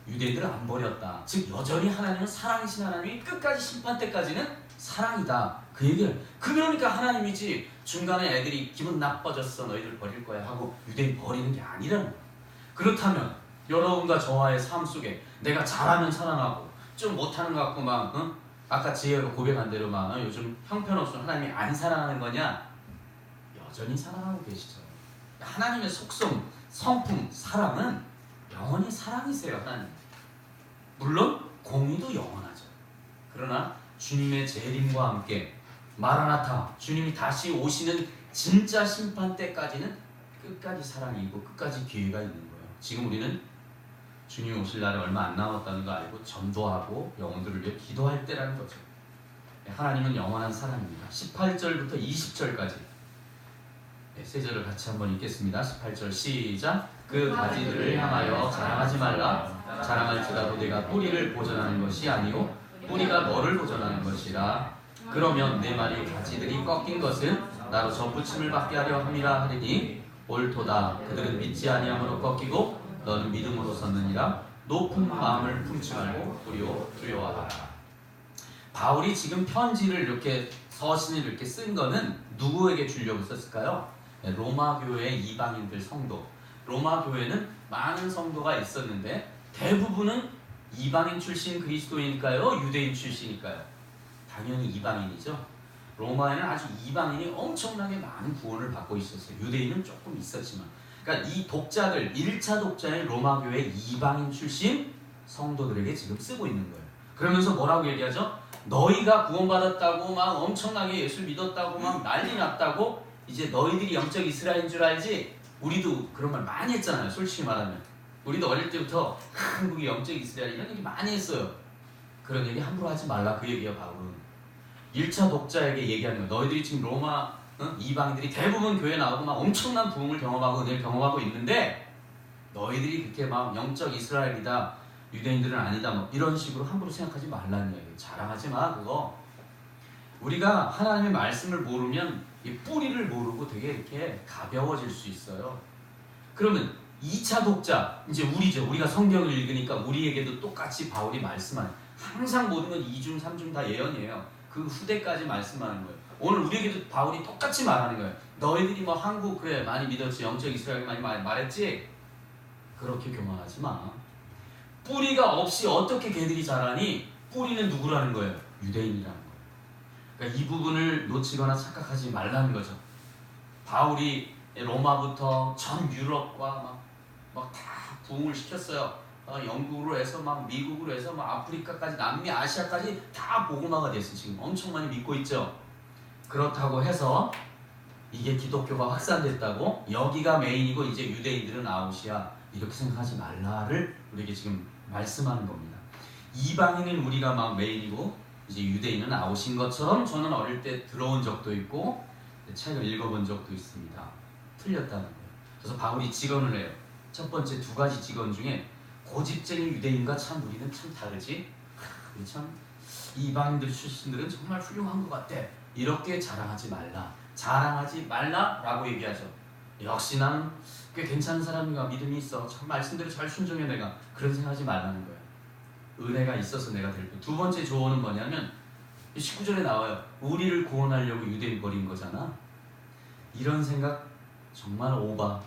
유대인들을 안 버렸다. 즉 여전히 하나님은 사랑이신 하나님이 끝까지 심판 때까지는 사랑이다. 그 얘기를. 그러니까 하나님이지 중간에 애들이 기분 나빠졌어 너희들 버릴 거야 하고 유대인 버리는 게 아니라는 거야. 그렇다면 여러분과 저와의 삶 속에 내가 잘하면 사랑하고 좀 못하는 것 같고 막 아까 지혜가 고백한 대로 막 요즘 형편없어 하나님이 안 사랑하는 거냐? 여전히 사랑하고 계시죠. 하나님의 속성, 성품, 사랑은 영원히 사랑이세요. 하나님. 물론 공의도 영원하죠. 그러나 주님의 재림과 함께 마라나타, 주님이 다시 오시는 진짜 심판 때까지는 끝까지 사랑이고 끝까지 기회가 있는 거예요. 지금 우리는 주님 오실 날에 얼마 안 남았다는 거 알고 전도하고 영혼들을 위해 기도할 때라는 거죠. 하나님은 영원한 사랑입니다. 18절부터 20절까지 세 절을 같이 한번 읽겠습니다. 18절 시작. 그 가지들을 향하여 자랑하지 말라. 자랑할지라도 내가 뿌리를 보전하는 것이 아니요 뿌리가 너를 보전하는 것이라. 그러면 내 말이 가지들이 꺾인 것은 나로 접붙임을 받게 하려 함이라 하리니 옳도다. 그들은 믿지 아니함으로 꺾이고 너는 믿음으로 섰느니라. 높은 마음을 품지 말고 뿌리오 두려워하라. 바울이 지금 편지를 이렇게 서신을 이렇게 쓴 거는 누구에게 주려고 썼을까요? 로마 교회의 이방인들 성도. 로마 교회는 많은 성도가 있었는데 대부분은 이방인 출신 그리스도인일까요? 유대인 출신일까요? 당연히 이방인이죠. 로마에는 아주 이방인이 엄청나게 많은 구원을 받고 있었어요. 유대인은 조금 있었지만. 그러니까 이 독자들, 1차 독자의 로마 교회 이방인 출신 성도들에게 지금 쓰고 있는 거예요. 그러면서 뭐라고 얘기하죠? 너희가 구원받았다고 막 엄청나게 예수 믿었다고 막 난리 났다고 이제 너희들이 영적 이스라엘인 줄 알지? 우리도 그런 말 많이 했잖아요. 솔직히 말하면 우리도 어릴 때부터 한국이 영적 이스라엘 이런 얘기 많이 했어요. 그런 얘기 함부로 하지 말라 그 얘기야. 바울은 1차 독자에게 얘기하는 거야. 너희들이 지금 로마 이방인들이 대부분 교회 나오고 막 엄청난 부흥을 경험하고 은혜를 경험하고 있는데 너희들이 그렇게 막 영적 이스라엘이다 유대인들은 아니다 뭐 이런 식으로 함부로 생각하지 말라는 얘기예요. 자랑하지 마 그거. 우리가 하나님의 말씀을 모르면 이 뿌리를 모르고 되게 이렇게 가벼워질 수 있어요. 그러면 2차 독자 이제 우리죠. 우리가 성경을 읽으니까 우리에게도 똑같이 바울이 말씀하는 항상 모든 건 2중 3중 다 예언이에요. 그 후대까지 말씀하는 거예요. 오늘 우리에게도 바울이 똑같이 말하는 거예요. 너희들이 뭐 한국 그래 많이 믿었지 영적 이스라엘 많이 말했지 그렇게 교만하지 마. 뿌리가 없이 어떻게 개들이 자라니? 뿌리는 누구라는 거예요? 유대인이라는 거예요. 그러니까 이 부분을 놓치거나 착각하지 말라는 거죠. 바울이 로마부터 전 유럽과 막 다 부흥을 시켰어요. 영국으로 해서 막 미국으로 해서 막 아프리카까지 남미 아시아까지 다 복음화가 됐어요. 지금 엄청 많이 믿고 있죠. 그렇다고 해서 이게 기독교가 확산됐다고 여기가 메인이고 이제 유대인들은 아웃이야 이렇게 생각하지 말라를 우리에게 지금 말씀하는 겁니다. 이방인은 우리가 막 메인이고 이제 유대인은 아웃인 것처럼 저는 어릴 때 들어온 적도 있고 책을 읽어본 적도 있습니다. 틀렸다는 거예요. 그래서 바울이 직언을 해요. 첫 번째 두 가지 직언 중에 고집쟁이 유대인과 참 우리는 참 다르지. 참 이방인들 출신들은 정말 훌륭한 것 같아. 이렇게 자랑하지 말라. 자랑하지 말라라고 얘기하죠. 역시 나는 꽤 괜찮은 사람인가 믿음이 있어. 참 말씀대로 잘 순종해 내가. 그런 생각하지 말라는 거예요. 은혜가 있어서 내가 될 뿐. 두 번째 조언은 뭐냐면 19절에 나와요. 우리를 구원하려고 유대인 버린 거잖아. 이런 생각 정말 오바,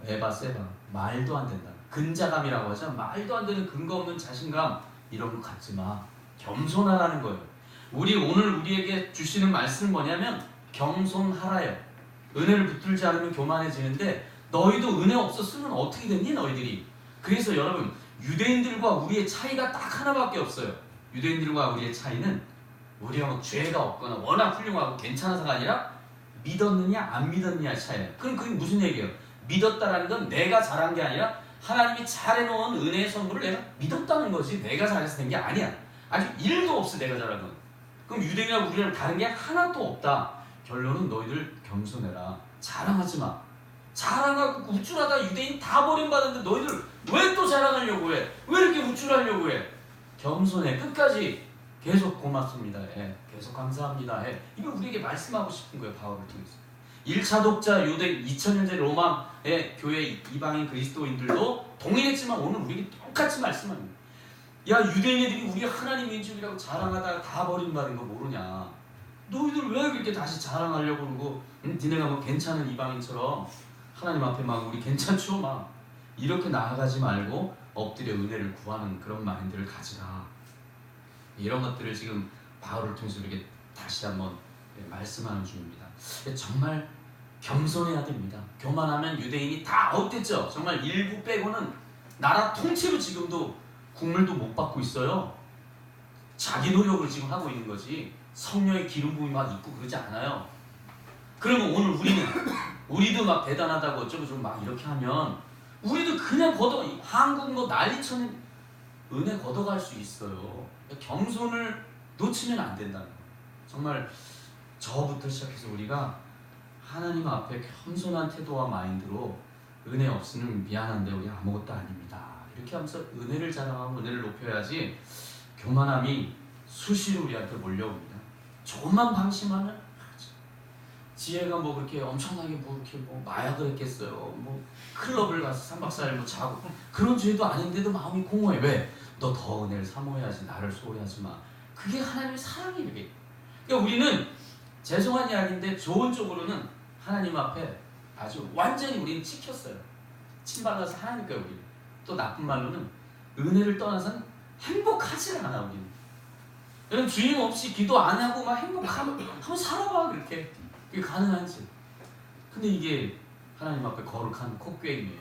에바, 세바. 말도 안 된다. 근자감이라고 하죠. 말도 안 되는 근거 없는 자신감 이런 거 갖지 마. 겸손하라는 거예요. 우리 오늘 우리에게 주시는 말씀은 뭐냐면 겸손하라요. 은혜를 붙들지 않으면 교만해지는데 너희도 은혜 없었으면 어떻게 됐니 너희들이. 그래서 여러분 유대인들과 우리의 차이가 딱 하나밖에 없어요. 유대인들과 우리의 차이는 우리가 뭐 죄가 없거나 워낙 훌륭하고 괜찮아서가 아니라 믿었느냐 안 믿었느냐의 차이예요. 그럼 그게 무슨 얘기예요? 믿었다라는 건 내가 잘한 게 아니라 하나님이 잘해놓은 은혜의 선물을 내가 믿었다는 거지. 내가 잘해서 된 게 아니야. 아직 1도 없어 내가 잘한 건. 그럼 유대인이랑 우리랑 다른 게 하나도 없다. 결론은 너희들 겸손해라. 자랑하지 마. 자랑하고 우쭐하다 유대인 다 버림받았는데 너희들 왜 또 자랑하려고 해? 왜 이렇게 우쭐하려고 해? 겸손해. 끝까지 계속 고맙습니다. 계속 감사합니다. 이걸 우리에게 말씀하고 싶은 거예요. 바울을 통해서. 1차 독자 유대 2000년대 로마의 교회 이방인 그리스도인들도 동일했지만 오늘 우리에게 똑같이 말씀합니다. 야 유대인들이 우리 하나님 민족이라고 자랑하다가 다 버림받은 거 모르냐? 너희들 왜 그렇게 다시 자랑하려고 그러고 니네가 뭐 괜찮은 이방인처럼 하나님 앞에 막 우리 괜찮죠? 막 이렇게 나아가지 말고 엎드려 은혜를 구하는 그런 마인드를 가지라. 이런 것들을 지금 바울을 통해서 이렇게 다시 한번 말씀하는 중입니다. 정말 겸손해야 됩니다. 교만하면 유대인이 다 아웃됐죠. 정말 일부 빼고는 나라 통째로 지금도 국물도 못 받고 있어요. 자기 노력으로 지금 하고 있는 거지 성령의 기름 부음이 막 있고 그러지 않아요. 그러면 오늘 우리도 막 대단하다고 어쩌고 막 이렇게 하면 우리도 그냥 한국 뭐 난리쳐는 은혜 걷어갈 수 있어요. 겸손을 놓치면 안 된다는 거예요. 정말 저부터 시작해서 우리가 하나님 앞에 겸손한 태도와 마인드로 은혜 없으면 미안한데 우리 아무것도 아닙니다. 이렇게 하면서 은혜를 자랑하고 은혜를 높여야지 교만함이 수시로 우리한테 몰려옵니다. 조금만 방심하면 지혜가 뭐 그렇게 엄청나게 뭐 이렇게 뭐 마약을 했겠어요. 뭐 클럽을 가서 3박 4일 뭐 자고 그런 죄도 아닌데도 마음이 공허해. 왜? 너 더 은혜를 사모해야지. 나를 소홀히하지 마. 그게 하나님의 사랑이에요. 이게. 그러니까 우리는 죄송한 이야기인데 좋은 쪽으로는 하나님 앞에 아주 완전히 우리는 찍혔어요. 침발라서 하나님께 우리는. 또 나쁜 말로는 은혜를 떠나서는 행복하지 않아 우리는. 여러분 주님 없이 기도 안 하고 막 행복하면 한번 살아봐 그렇게. 그게 가능한지. 근데 이게 하나님 앞에 거룩한 코꽹이에요.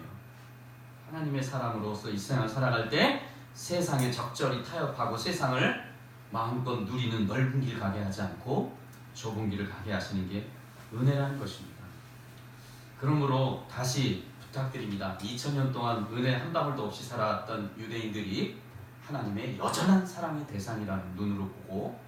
하나님의 사람으로서 이 세상을 살아갈 때 세상에 적절히 타협하고 세상을 마음껏 누리는 넓은 길 가게 하지 않고 좁은 길을 가게 하시는 게 은혜라는 것입니다. 그러므로 다시 부탁드립니다. 2000년 동안 은혜 한 방울도 없이 살아왔던 유대인들이 하나님의 여전한 사랑의 대상이라는 눈으로 보고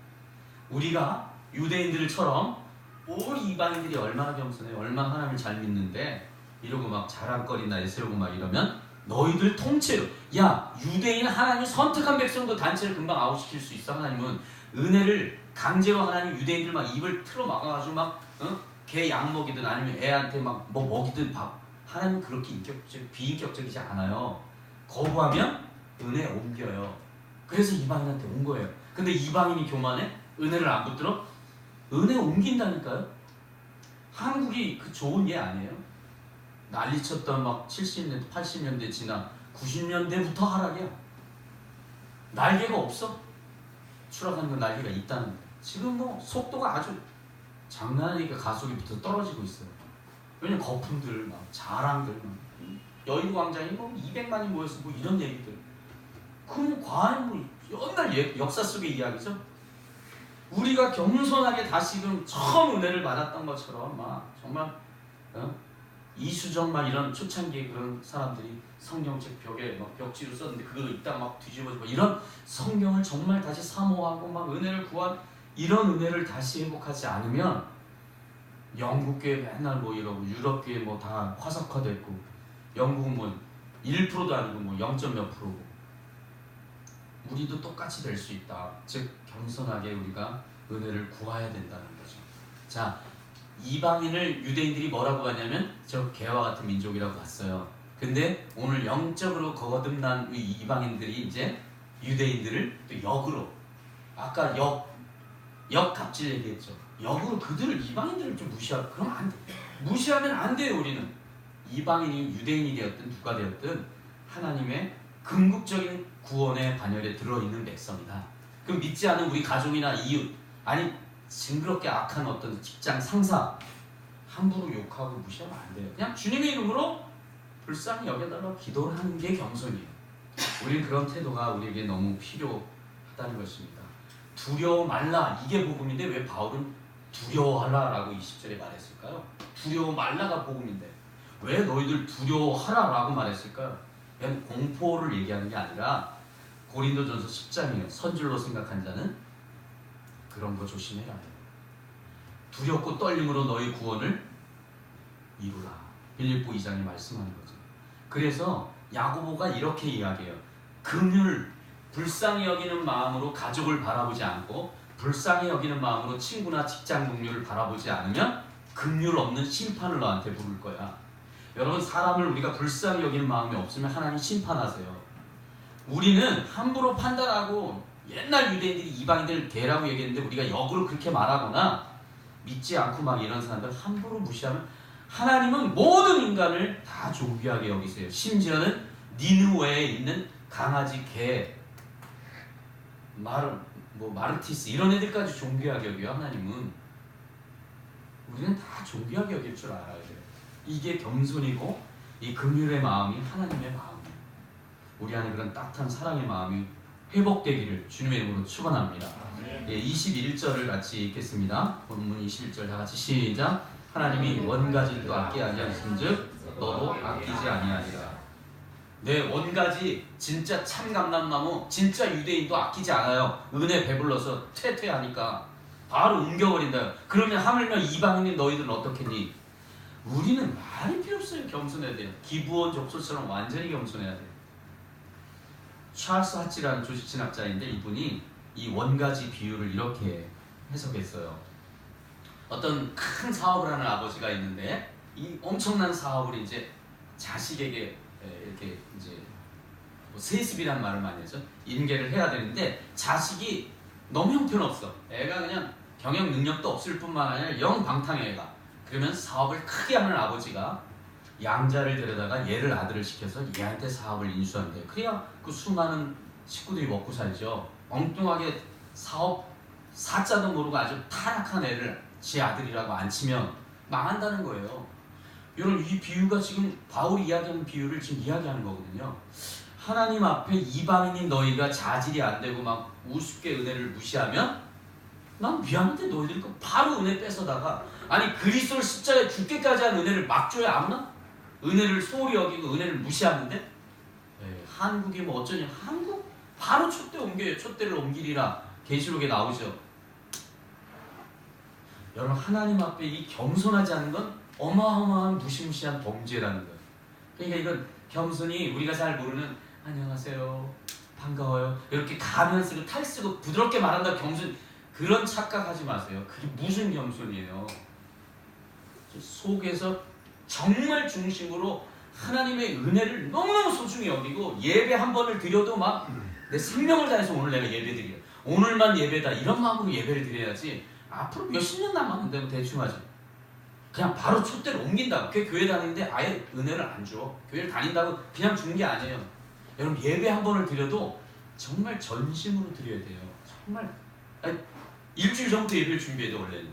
우리가 유대인들처럼 우리 이방인들이 얼마나 겸손해 얼마나 하나님을 잘 믿는데 이러고 막 자랑거리나 내세우고 막 이러면 너희들 통째로 야 유대인 하나님이 선택한 백성도 단체를 금방 아웃시킬 수 있어. 하나님은 은혜를 강제로 하나님 유대인들 막 입을 틀어 막아가지고 막 개 양 먹이든 아니면 애한테 막 뭐 먹이든 밥 하나님은 그렇게 비인격적이지 않아요. 거부하면 은혜 옮겨요. 그래서 이방인한테 온 거예요. 근데 이방인이 교만해? 은혜를 안 붙들어? 은혜 옮긴다니까요. 한국이 그 좋은 예 아니에요. 난리쳤던 막 70년대 80년대 지나 90년대부터 하락이야. 날개가 없어. 추락하는 건 날개가 있다는 거야. 지금 뭐 속도가 아주 장난 아니니까 가속이부터 떨어지고 있어요. 왜냐면 거품들 막 자랑들 막 여의도광장에 뭐 200만이 모여서 뭐 이런 얘기들 그건 과연 뭐 옛날 역사 속의 이야기죠. 우리가 겸손하게 다시금 처음 은혜를 받았던 것처럼 막 정말 이수정 막 이런 초창기에 그런 사람들이 성경책 벽에 막 벽지로 썼는데 그거 이따 막 뒤집어지고 이런 성경을 정말 다시 사모하고 막 은혜를 구한 이런 은혜를 다시 회복하지 않으면 영국 교회 맨날 뭐 이러고 유럽 교회 뭐 다 화석화됐고 영국은 뭐 1%도 아니고 뭐 0. 몇 프로고 우리도 똑같이 될 수 있다. 즉 겸손하게 우리가 은혜를 구해야 된다는 거죠. 자, 이방인을 유대인들이 뭐라고 하냐면 저 개와 같은 민족이라고 봤어요. 근데 오늘 영적으로 거듭난 이방인들이 이제 유대인들을 또 역으로 아까 역갑질 얘기했죠. 역으로 그들을 이방인들을 좀 무시하고 그러면 안 돼. 무시하면 안 돼요. 우리는 이방인이 유대인이 되었든 누가 되었든 하나님의 궁극적인 구원의 반열에 들어있는 백성이다. 그럼 믿지 않은 우리 가족이나 이웃 아니 징그럽게 악한 어떤 직장 상사 함부로 욕하고 무시하면 안 돼요. 그냥 주님의 이름으로 불쌍히 여겨달라고 기도를 하는 게 겸손이에요. 우리는 그런 태도가 우리에게 너무 필요하다는 것입니다. 두려워 말라 이게 복음인데 왜 바울은 두려워하라라고 20절에 말했을까요? 두려워 말라가 복음인데 왜 너희들 두려워하라라고 말했을까요? 그냥 공포를 얘기하는 게 아니라 고린도전서 10장이에요. 선줄로 생각한 자는 그런 거 조심해라. 두렵고 떨림으로 너희 구원을 이루라. 빌립보 2장에 말씀하는 거죠. 그래서 야고보가 이렇게 이야기해요. 긍휼, 불쌍히 여기는 마음으로 가족을 바라보지 않고 불쌍히 여기는 마음으로 친구나 직장 동료를 바라보지 않으면 긍휼 없는 심판을 너한테 부를 거야. 여러분, 사람을 우리가 불쌍히 여기는 마음이 없으면 하나님 심판하세요. 우리는 함부로 판단하고, 옛날 유대인들이 이방인들 개라고 얘기했는데 우리가 역으로 그렇게 말하거나 믿지 않고 막 이런 사람들 함부로 무시하면 하나님은 모든 인간을 다 존귀하게 여기세요. 심지어는 니느웨에 있는 강아지, 개, 마르티스 이런 애들까지 존귀하게 여겨요. 하나님은. 우리는 다 존귀하게 여길 줄 알아야 돼요. 이게 겸손이고 이 긍휼의 마음이 하나님의 마음이에요. 우리 안에 그런 따뜻한 사랑의 마음이 회복되기를 주님의 이름으로 축원합니다. 21절을 같이 읽겠습니다. 본문 21절 다 같이 시작. 하나님이 원가지도 아끼지 아니하신즉 너도 아끼지 아니하리라. 네, 원가지 진짜 참 감람나무 진짜 유대인도 아끼지 않아요. 은혜 배불러서 퇴퇴하니까 바로 옮겨버린다. 그러면 하물며 이방인인 너희들은 어떻겠니? 우리는 말이 필요 없어요. 겸손해야 돼요. 기부원 족소처럼 완전히 겸손해야 돼요. 찰스 하치라는 조직신학자인데 이분이 이 원가지 비유를 이렇게 해석했어요. 어떤 큰 사업을 하는 아버지가 있는데 이 엄청난 사업을 이제 자식에게 이렇게 이제 세습이란 말을 많이 하죠. 인계를 해야 되는데 자식이 너무 형편없어. 애가 그냥 경영 능력도 없을 뿐만 아니라 영 방탕해 애가. 그러면 사업을 크게 하는 아버지가 양자를 데려다가 얘를 아들을 시켜서 얘한테 사업을 인수한대요. 그래야 그 수많은 식구들이 먹고 살죠. 엉뚱하게 사업 사자도 모르고 아주 타락한 애를 지 아들이라고 안 치면 망한다는 거예요. 여러분, 이 비유가 지금 바울이 이야기하는 비유를 지금 이야기하는 거거든요. 하나님 앞에 이방인인 너희가 자질이 안 되고 막 우습게 은혜를 무시하면 난 미안한데 너희들이 바로 은혜 뺏어다가, 아니 그리스도를 십자가에 죽게까지 한 은혜를 막 줘야 아무나? 은혜를 소홀히 여기고 은혜를 무시하는데 한국이 뭐 어쩌냐. 한국 바로 촛대 옮겨요. 촛대를 옮기리라 계시록에 나오죠. 여러분, 하나님 앞에 이 겸손하지 않은 건 어마어마한 무시무시한 범죄라는 거예요. 그러니까 이건 겸손이 우리가 잘 모르는 안녕하세요, 반가워요 이렇게 가면 쓰고 탈 쓰고 부드럽게 말한다 겸손, 그런 착각하지 마세요. 그게 무슨 겸손이에요. 속에서 정말 중심으로 하나님의 은혜를 너무너무 소중히 여기고 예배 한 번을 드려도 막 내 생명을 다해서 오늘 내가 예배 드려, 오늘만 예배다 이런 마음으로 예배를 드려야지. 앞으로 몇십 년 남았는데 뭐 대충 하지. 그냥 바로 촛대를 옮긴다고. 교회 다니는데 아예 은혜를 안 줘. 교회를 다닌다고 그냥 주는 게 아니에요. 여러분, 예배 한 번을 드려도 정말 전심으로 드려야 돼요. 정말. 아니, 일주일 전부터 예배를 준비해야 돼. 원래는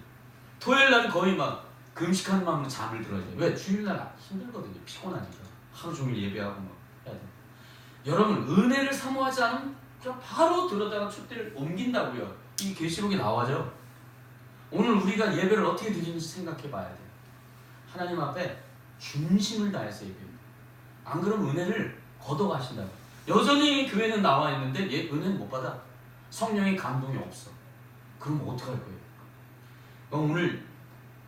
토요일 날 거의 막 금식하는 마음으로 잠을 들어야 돼. 왜? 주일날 힘들거든요. 피곤하니까 하루 종일 예배하고 막 해야 돼. 여러분, 은혜를 사모하지 않으면 그냥 바로 들어다가 촛대를 옮긴다고요. 이 계시록에 나와죠. 오늘 우리가 예배를 어떻게 드리는지 생각해 봐야 돼요. 하나님 앞에 중심을 다해서 예배합니다. 안 그러면 은혜를 걷어가신다고. 여전히 교회는 나와 있는데 얘 은혜는 못 받아. 성령의 감동이 없어. 그럼 어떡할 거예요? 오늘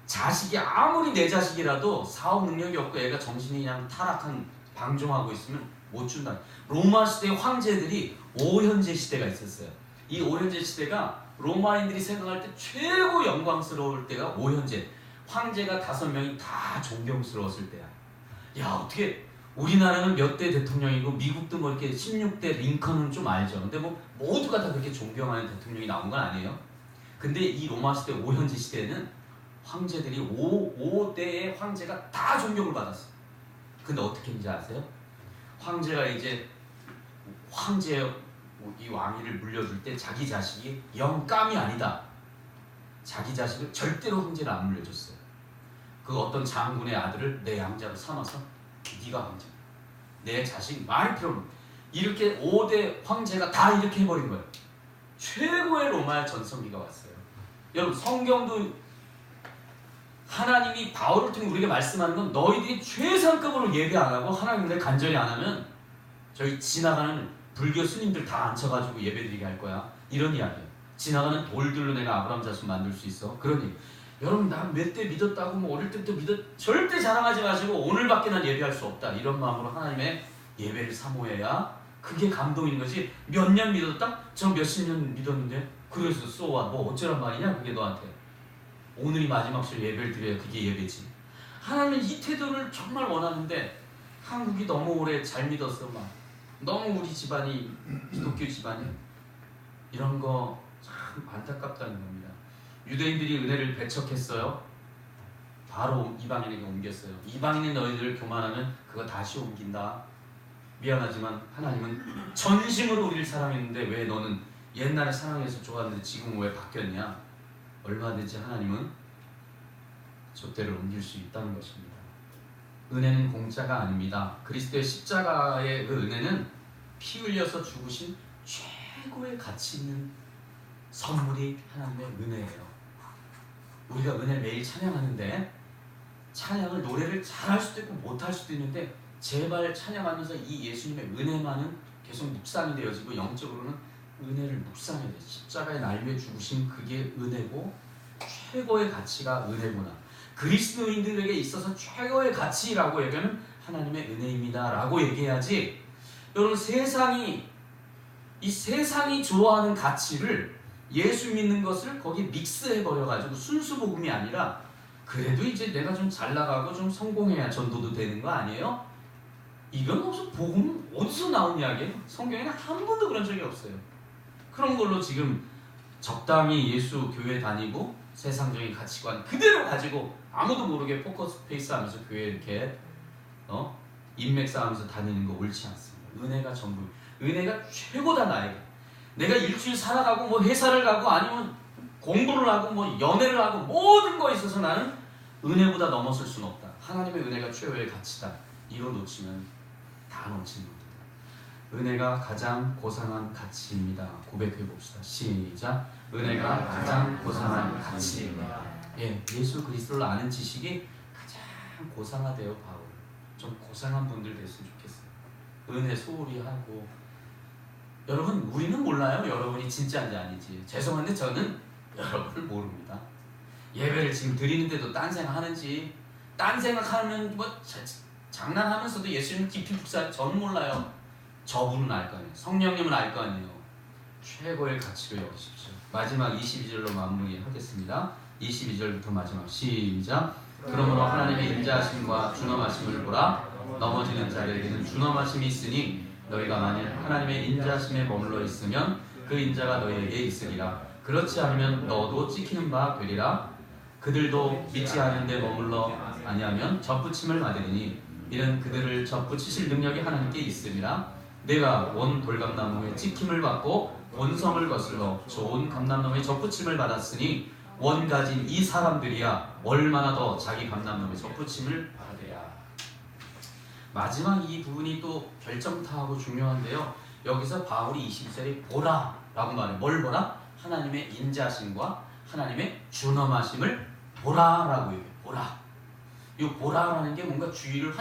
자식이 아무리 내 자식이라도 사업 능력이 없고 애가 정신이 그냥 타락한 방종하고 있으면 못 준다. 로마 시대 황제들이 오현제 시대가 있었어요. 이 오현제 시대가 로마인들이 생각할 때 최고 영광스러울 때가 오현제. 황제가 5명이 다 존경스러웠을 때야. 야, 어떻게 우리나라는 몇 대 대통령이고 미국도 뭐 이렇게 16대 링컨은 좀 알죠. 근데 뭐 모두가 다 그렇게 존경하는 대통령이 나온 건 아니에요. 근데 이 로마 시대 오현제 시대에는 황제들이 5대의 황제가 다 존경을 받았어요. 근데 어떻게 했는지 아세요? 황제가 이제 이 왕위를 물려줄 때 자기 자식이 영감이 아니다. 자기 자식을 절대로 황제를 안 물려줬어요. 그 어떤 장군의 아들을 내 양자로 삼아서 네가 황제. 내 자식 말이 필요 없는. 이렇게 5대 황제가 다 이렇게 해버린 거예요. 최고의 로마의 전성기가 왔어요. 여러분, 성경도 하나님이 바울을 통해 우리에게 말씀하는 건 너희들이 최상급으로 예배 안 하고 하나님을 간절히 안 하면 저희 지나가는 불교 스님들 다 앉혀가지고 예배드리게 할 거야. 이런 이야기야. 지나가는 돌들로 내가 아브라함 자손 만들 수 있어. 그러니 여러분 나 몇 대 믿었다고 뭐 어릴 때부터 절대 자랑하지 마시고 오늘밖에 난 예배할 수 없다. 이런 마음으로 하나님의 예배를 사모해야 그게 감동인 거지. 몇 년 믿었다? 저 몇십 년 믿었는데 그래서 쏘아 뭐 어쩌란 말이냐 그게 너한테. 오늘이 마지막 실 예배를 드려야 그게 예배지. 하나님은 이 태도를 정말 원하는데 한국이 너무 오래 잘 믿었어. 막 너무 우리 집안이 기독교 집안이 이런 거 참 안타깝다는 겁니다. 유대인들이 은혜를 배척했어요. 바로 이방인에게 옮겼어요. 이방인의 너희들 교만하면 그거 다시 옮긴다. 미안하지만 하나님은 전심으로 우리를 사랑했는데 왜 너는 옛날에 사랑해서 좋았는데 지금 왜 바뀌었냐. 얼마든지 하나님은 촛대를 옮길 수 있다는 것입니다. 은혜는 공짜가 아닙니다. 그리스도의 십자가의 그 은혜는 피 흘려서 죽으신 최고의 가치 있는 선물이 하나님의 은혜예요. 우리가 은혜 매일 찬양하는데 찬양을 노래를 잘할 수도 있고 못할 수도 있는데 제발 찬양하면서 이 예수님의 은혜만은 계속 묵상이 되어지고 영적으로는 은혜를 묵상해야 돼. 십자가의 날개 죽으신 그게 은혜고 최고의 가치가 은혜구나. 그리스도인들에게 있어서 최고의 가치라고 얘기하면 하나님의 은혜입니다 라고 얘기해야지. 여러분 이 세상이 좋아하는 가치를 예수 믿는 것을 거기 믹스해버려가지고 순수 복음이 아니라 그래도 이제 내가 좀 잘 나가고 좀 성공해야 전도도 되는 거 아니에요? 이건 무슨 복음 어디서 나온 이야기예요? 성경에는 한 번도 그런 적이 없어요. 그런 걸로 지금 적당히 예수 교회 다니고 세상적인 가치관 그대로 가지고 아무도 모르게 포커스 페이스 하면서 교회 이렇게 인맥 쌓으면서 다니는 거 옳지 않습니다. 은혜가 전부, 은혜가 최고다. 나에게 내가 일주일 살아가고 뭐 회사를 가고 아니면 공부를 하고 뭐 연애를 하고 모든 거에 있어서 나는 은혜보다 넘어설 수는 없다. 하나님의 은혜가 최고의 가치다. 이거 놓치면 다 놓치는 겁니다. 은혜가 가장 고상한 가치입니다. 고백해 봅시다. 시작. 은혜가 가장 고상한 가치입니다. 예, 예수 그리스도를 아는 지식이 가장 고상하대요. 바울. 좀 고상한 분들 됐으면 좋겠어요. 은혜 소홀히 하고. 여러분 우리는 몰라요. 여러분이 진짜인지 아닌지. 죄송한데 저는 여러분을 모릅니다. 예배를 지금 드리는데도 딴 생각하는지 딴 생각하면 뭐 장난하면서도 예수님 깊이 묵상 저는 몰라요. 저분은 알 거 아니에요. 성령님은 알 거 아니에요. 최고의 가치로 여기십시오. 마지막 22절로 마무리하겠습니다. 22절부터 마지막 시작. 그러므로 하나님의 인자하심과 준엄하심을 보라. 넘어지는 자들에게는 준엄하심이 있으니 너희가 만일 하나님의 인자하심에 머물러 있으면 그 인자가 너희에게 있으리라. 그렇지 않으면 너도 찍히는 바 되리라. 그들도 믿지 않은 데 머물러 아니하면 접붙임을 받으리니 이는 그들을 접붙이실 능력이 하나님께 있음이라. 내가 원 돌감나무에 찍힘을 받고 원성을 거슬러 좋은 감람나무에 접붙임을 받았으니 원 가진 이 사람들이야 얼마나 더 자기 감람나무에 접붙임을 받으랴. 마지막 이 부분이 또 결정타하고 중요한데요. 여기서 바울이 22절에 보라 라고 말해. 뭘 보라? 하나님의 인자하심과 하나님의 준엄하심을 보라라고 얘기해. 보라. 이 보라라는 게 뭔가 주의를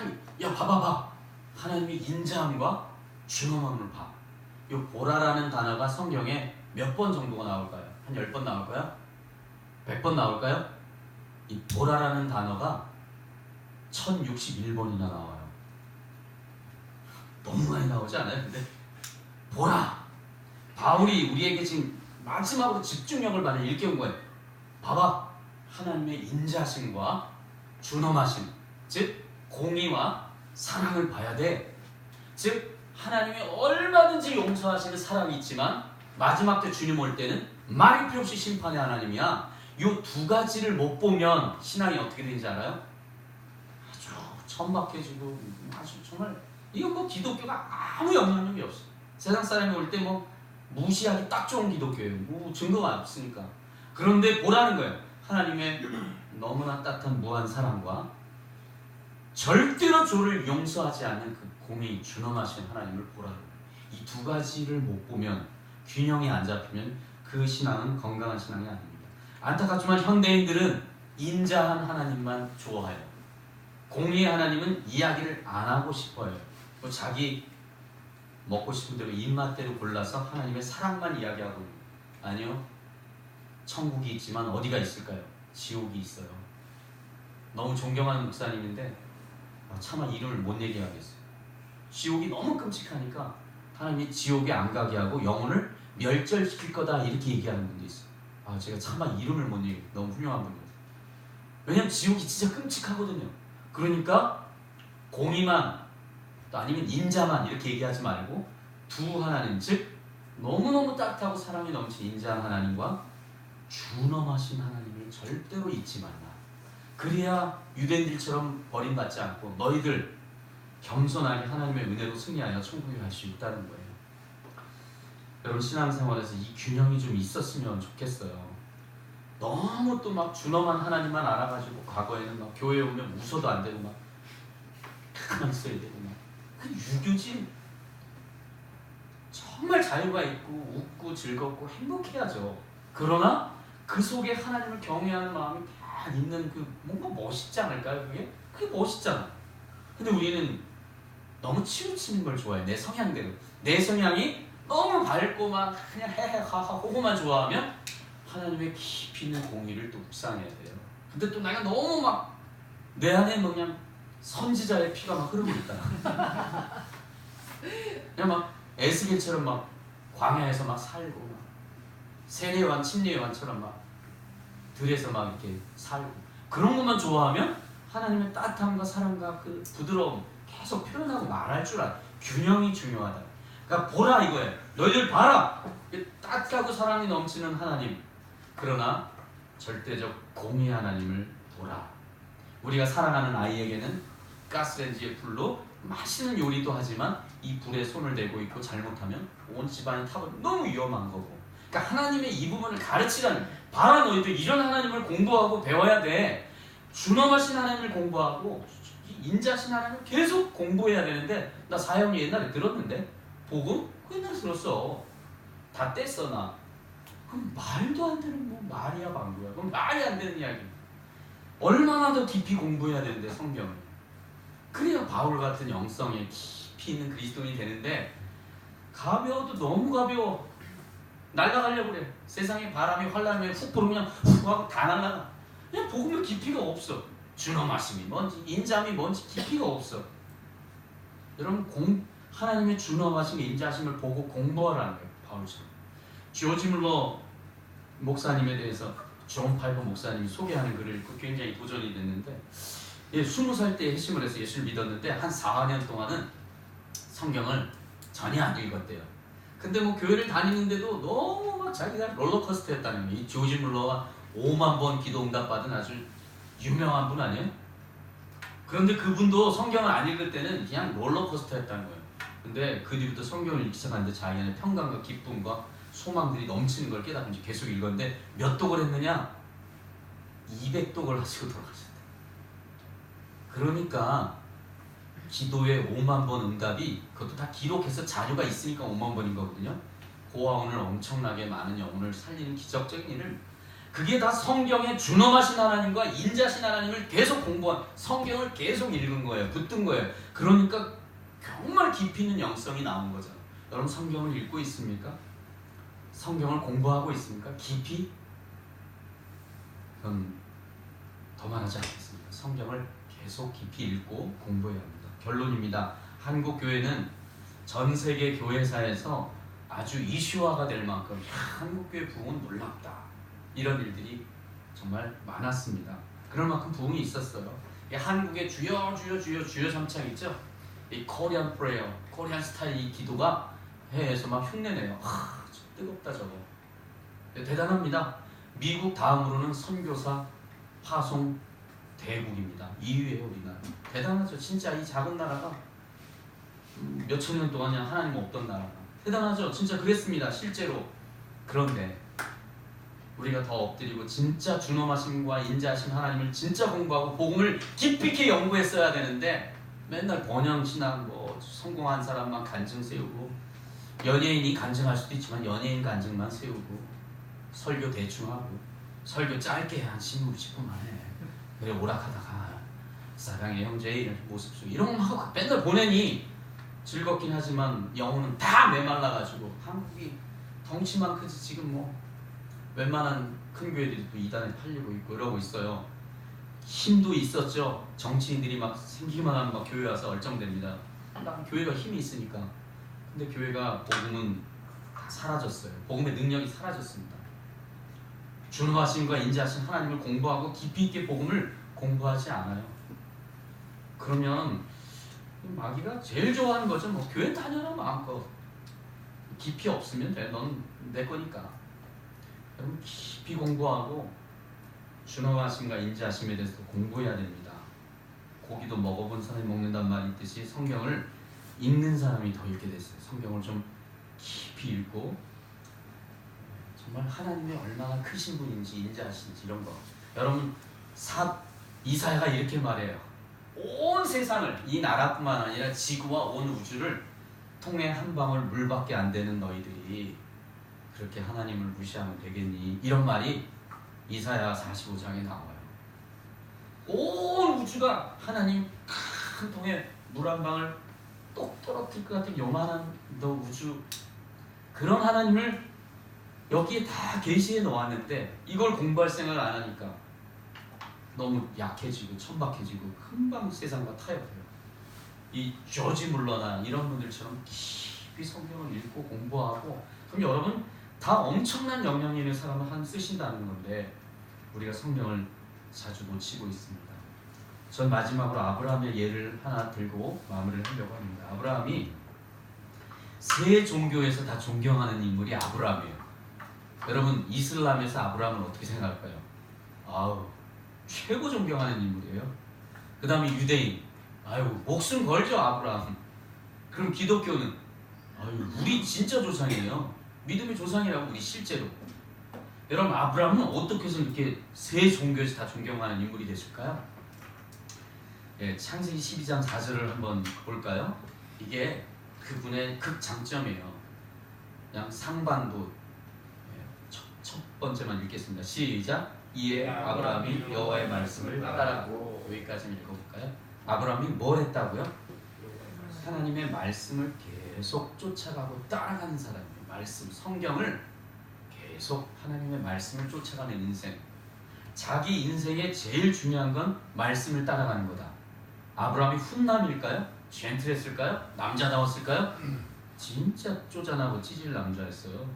야 봐봐봐. 하나님의 인자함과 준엄함을 봐. 이 보라라는 단어가 성경에 몇 번 정도가 나올까요? 한 10번 나올까요? 100번 나올까요? 이 보라라는 단어가 1061번이나 나와요. 너무 많이 나오지 않아요? 근데 보라. 바울이 우리에게 지금 마지막으로 집중력을 많이 일깨운 거예요. 봐봐. 하나님의 인자심과 준엄하심, 즉 공의와 사랑을 봐야 돼. 즉 하나님이 얼마든지 용서하시는 사랑이 있지만 마지막 때 주님 올 때는 말이 필요 없이 심판의 하나님이야. 이 두 가지를 못 보면 신앙이 어떻게 되는지 알아요? 아주 천박해지고 아주 정말 이건 뭐 기독교가 아무 영향력이 없어. 세상 사람이 올 때 뭐 무시하기 딱 좋은 기독교예요. 뭐 증거가 없으니까. 그런데 보라는 거예요. 하나님의 너무나 따뜻한 무한 사랑과 절대로 저를 용서하지 않는 그 공의 준엄하신 하나님을 보라는 거예요. 이 두 가지를 못 보면, 균형이 안 잡히면 그 신앙은 건강한 신앙이 아닙니다. 안타깝지만 현대인들은 인자한 하나님만 좋아해요. 공의의 하나님은 이야기를 안 하고 싶어요. 뭐 자기 먹고 싶은 대로 입맛대로 골라서 하나님의 사랑만 이야기하고 아니요. 천국이 있지만 어디가 있을까요? 지옥이 있어요. 너무 존경하는 목사님인데 차마 이름을 못 얘기하겠어요. 지옥이 너무 끔찍하니까 하나님이 지옥에 안 가게 하고 영혼을 멸절시킬 거다 이렇게 얘기하는 분도 있어요. 제가 차마 이름을 못 얘기해요. 너무 훌륭한 분이에요. 왜냐면 지옥이 진짜 끔찍하거든요. 그러니까 공의만 또 아니면 인자만 이렇게 얘기하지 말고 두 하나님, 즉 너무너무 따뜻하고 사랑이 넘치는 인자한 하나님과 준엄하신 하나님을 절대로 잊지 말라. 그래야 유대인들처럼 버림받지 않고 너희들 겸손하게 하나님의 은혜로 승리하여 천국에 갈 수 있다는 거예요. 여러분 신앙생활에서 이 균형이 좀 있었으면 좋겠어요. 너무 또 막 준엄한 하나님만 알아가지고 과거에는 막 교회에 오면 웃어도 안 되고 막 가만히 있어야 되고 막 그 유교지. 정말 자유가 있고 웃고 즐겁고 행복해야죠. 그러나 그 속에 하나님을 경외하는 마음이 다 있는 그 뭔가 멋있지 않을까요? 그게 멋있잖아. 근데 우리는 너무 치우치는 걸 좋아해. 내 성향대로. 내 성향이 너무 밝고 막 그냥 헤헤하하 호호만 좋아하면 하나님의 깊이 있는 공의를 또 묵상해야 돼요. 근데 또 내가 너무 막 내 안에 뭐 그냥 선지자의 피가 막 흐르고 있다. 그냥 막 에스겔처럼 막 광야에서 막 살고 막 세례요한, 침례요한처럼 막 들에서 막 이렇게 살고 그런 것만 좋아하면 하나님의 따뜻함과 사랑과 그 부드러움 계속 표현하고 말할 줄 알아. 균형이 중요하다. 그러니까 보라 이거예요. 너희들 봐라. 따뜻하고 사랑이 넘치는 하나님. 그러나 절대적 공의 하나님을 보라. 우리가 사랑하는 아이에게는 가스레인지의 불로 맛있는 요리도 하지만 이 불에 손을 대고 있고 잘못하면 온 집안이 타고 너무 위험한 거고. 그러니까 하나님의 이 부분을 가르치라는. 봐라 너희들 이런 하나님을 공부하고 배워야 돼. 준엄하신 하나님을 공부하고 인자신 하나님을 계속 공부해야 되는데 나 사형이 옛날에 들었는데 복음? 그 옛날에 들었어. 다 뗐어 나. 그럼 말도 안 되는 뭐 말이야 방구야. 그럼 말이 안 되는 이야기. 얼마나 더 깊이 공부해야 되는데 성경을. 그래야 바울 같은 영성에 깊이 있는 그리스도인이 되는데 가벼워도 너무 가벼워. 날아가려고 그래. 세상에 바람이 환란에 훅 불으면 훅 하고 다 날아가. 그냥 복음의 깊이가 없어. 준엄하심이 뭔지 인자함이 뭔지 깊이가 없어. 여러분 하나님의 준엄하심 인자하심을 보고 공부하라는 거예요. 바울처럼. 조지 물러 목사님에 대해서 존 파이퍼 목사님이 소개하는 글을 읽고 굉장히 도전이 됐는데 20살 때 회심을 해서 예수를 믿었는데 한 4년 동안은 성경을 전혀 안 읽었대요. 근데 뭐 교회를 다니는데도 너무 막 자기가 롤러코스터였다는 거예요. 이 조지 물러가 5만 번 기도 응답받은 아주 유명한 분 아니에요? 그런데 그분도 성경을 안 읽을 때는 그냥 롤러코스터였다는 거예요. 근데 그 뒤부터 성경을 읽기 시작하는데 자기 안에 평강과 기쁨과 소망들이 넘치는 걸 깨닫고 계속 읽었는데 몇 독을 했느냐? 200독을 하시고 돌아가셨대요. 그러니까 기도에 5만 번 응답이 그것도 다 기록해서 자료가 있으니까 5만 번인 거거든요. 고아 오늘 엄청나게 많은 영혼을 살리는 기적적인 일을 그게 다 성경의 준엄하신 하나님과 인자신 하나님을 계속 공부한 성경을 계속 읽은 거예요. 붙든 거예요. 그러니까 정말 깊이 있는 영성이 나온 거죠. 여러분 성경을 읽고 있습니까? 성경을 공부하고 있습니까? 깊이? 그럼 더 말하지 않겠습니다. 성경을 계속 깊이 읽고 공부해야 합니다. 결론입니다. 한국 교회는 전 세계 교회사에서 아주 이슈화가 될 만큼 한국 교회 부흥은 놀랍다. 이런 일들이 정말 많았습니다. 그럴 만큼 부흥이 있었어요. 한국의 주여 삼창 있죠? 이 코리안 프레이어, 코리안 스타일 이 기도가 해외에서 막 흉내내요. 뜨겁다 저거. 대단합니다. 미국 다음으로는 선교사 파송 대국입니다. 2위예요 우리나라. 대단하죠. 진짜 이 작은 나라가 몇천 년 동안 그냥 하나님 없던 나라가 대단하죠. 진짜 그랬습니다. 실제로. 그런데 우리가 더 엎드리고 진짜 준엄하심과 인자하심 하나님을 진짜 공부하고 복음을 깊이 있게 연구했어야 되는데 맨날 번영신앙 뭐 성공한 사람만 간증 세우고 연예인이 간증할 수도 있지만 연예인 간증만 세우고 설교 대충 하고 설교 짧게 한 10분만 해. 그래 오락하다가 사랑의 형제 이런 모습 속 이런 거 하고 맨날 보내니 즐겁긴 하지만 영혼은 다 메말라가지고 한국이 덩치만 크지 지금 뭐 웬만한 큰 교회들이 또 이단에 팔리고 있고 이러고 있어요. 힘도 있었죠. 정치인들이 막 생기기만 하면 막 교회 와서 얼쩡됩니다. 난 교회가 힘이 있으니까. 근데 교회가 복음은 다 사라졌어요. 복음의 능력이 사라졌습니다. 준화하심과 인자하신 하나님을 공부하고 깊이 있게 복음을 공부하지 않아요. 그러면 마귀가 제일 좋아하는 거죠. 뭐 교회 다녀라 마음껏. 깊이 없으면 돼. 넌 내 거니까. 여러분 깊이 공부하고 준화하심과 인자하심에 대해서 공부해야 됩니다. 고기도 먹어본 사람이 먹는단 말이 있듯이 성경을 읽는 사람이 더 읽게 됐어요. 성경을 좀 깊이 읽고 정말 하나님이 얼마나 크신 분인지 인자하신지 이런 거. 여러분 이사야가 이렇게 말해요. 온 세상을 이 나라뿐만 아니라 지구와 온 우주를 통해 한 방울 물밖에 안 되는 너희들이 그렇게 하나님을 무시하면 되겠니? 이런 말이 이사야 45장에 나와요. 온 우주가 하나님 큰 통에 물 한 방울 똑 떨어뜨릴 것 같은 요만한 너 우주 그런 하나님을 여기에 다 계시해 놓았는데 이걸 공부할 생각을 안 하니까 너무 약해지고 천박해지고 금방 세상과 타협해요. 이 조지 물러나 이런 분들처럼 깊이 성경을 읽고 공부하고 그럼 여러분 다 엄청난 영향이 있는 사람을 한 쓰신다는 건데 우리가 성경을 자주 놓치고 있습니다. 전 마지막으로 아브라함의 예를 하나 들고 마무리를 하려고 합니다. 아브라함이 세 종교에서 다 존경하는 인물이 아브라함이에요. 여러분 이슬람에서 아브라함은 어떻게 생각할까요? 아우 최고 존경하는 인물이에요. 그 다음에 유대인 아유 목숨 걸죠 아브라함. 그럼 기독교는 아유 우리 진짜 조상이에요. 믿음의 조상이라고 우리 실제로. 여러분 아브라함은 어떻게 해서 이렇게 세 종교에서 다 존경하는 인물이 됐을까요? 예, 창세기 12장 4절을 한번 볼까요? 이게 그분의 극장점이에요. 그냥 상반부 첫 번째만 읽겠습니다. 시작. 이에 아브라함이 여호와의 말씀을 따라고 여기까지 읽어볼까요? 아브라함이 뭘 했다고요? 하나님의 말씀을 계속 쫓아가고 따라가는 사람이에요. 말씀, 성경을 계속 하나님의 말씀을 쫓아가는 인생. 자기 인생에 제일 중요한 건 말씀을 따라가는 거다. 아브라함이 훈남일까요? 젠틀했을까요? 남자다웠을까요? 진짜 쪼잔하고 찌질 남자였어요.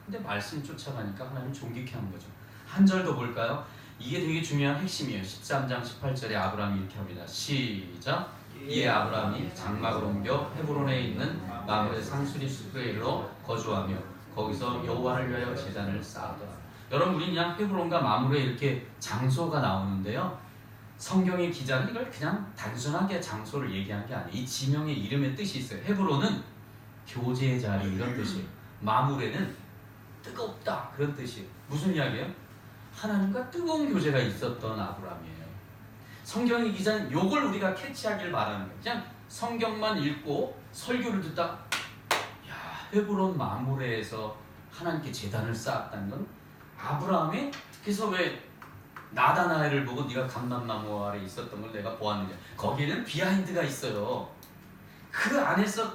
근데 말씀 쫓아가니까 하나님 존귀케 한 거죠. 한 절 더 볼까요? 이게 되게 중요한 핵심이에요. 13장 18절에 아브라함이 이렇게 합니다. 시작. 이에 아브라함이 장막을 옮겨 헤브론에 있는 마므레 상수리 숲에 이르러 거주하며 거기서 여호와를 위하여 제단을 쌓았더라. 여러분 우리 그냥 헤브론과 마므레 이렇게 장소가 나오는데요. 성경의 기자는 이걸 그냥 단순하게 장소를 얘기한 게 아니에요. 이 지명의 이름의 뜻이 있어요. 헤브론은 교제의 자리 이런 뜻이에요. 마므레는 뜨겁다 그런 뜻이에요. 무슨 이야기예요? 하나님과 뜨거운 교제가 있었던 아브라함이에요. 성경의 기자는 이걸 우리가 캐치하길 바라는 거예요. 그냥 성경만 읽고 설교를 듣다 야 헤브론 마므레에서 하나님께 제단을 쌓았다는 건 아브라함이 그래서 왜 나다나엘을 보고 네가 감람나무 아래 있었던 걸 내가 보았느냐 거기에는 비하인드가 있어요. 그 안에서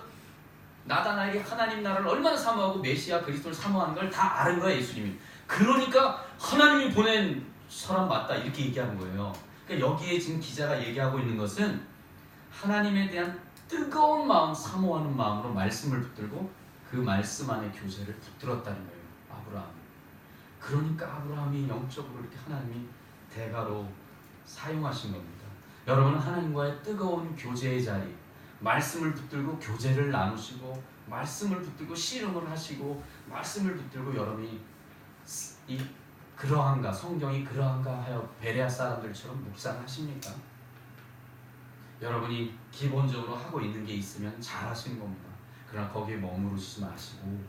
나다나엘이 하나님 나라를 얼마나 사모하고 메시아 그리스도를 사모하는 걸 다 아는 거야 예수님이. 그러니까 하나님이 보낸 사람 맞다 이렇게 얘기하는 거예요. 그러니까 여기에 지금 기자가 얘기하고 있는 것은 하나님에 대한 뜨거운 마음, 사모하는 마음으로 말씀을 붙들고 그 말씀 안에 교제를 붙들었다는 거예요. 아브라함. 그러니까 아브라함이 영적으로 이렇게 하나님이 대가로 사용하신 겁니다. 여러분은 하나님과의 뜨거운 교제의 자리, 말씀을 붙들고 교제를 나누시고 말씀을 붙들고 씨름을 하시고 말씀을 붙들고 여러분이 그러한가 성경이 그러한가 하여 베레아 사람들처럼 묵상하십니까? 여러분이 기본적으로 하고 있는 게 있으면 잘 하시는 겁니다. 그러나 거기에 머무르시지 마시고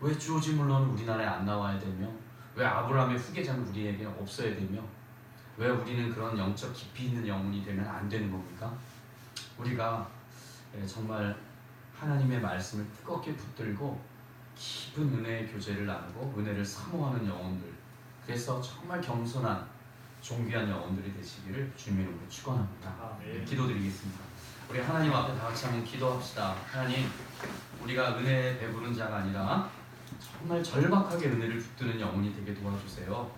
왜 조지 물러는 우리나라에 안 나와야 되며 왜 아브라함의 후계자는 우리에게 없어야 되며 왜 우리는 그런 영적 깊이 있는 영혼이 되면 안 되는 겁니까? 우리가 정말 하나님의 말씀을 뜨겁게 붙들고 깊은 은혜의 교제를 나누고 은혜를 사모하는 영혼들, 그래서 정말 겸손한 존귀한 영혼들이 되시기를 주님의 이름으로 축원합니다. 기도드리겠습니다. 우리 하나님 앞에 다 같이 한번 기도합시다. 하나님, 우리가 은혜에 배부른 자가 아니라 정말 절박하게 은혜를 붙드는 영혼이 되게 도와주세요.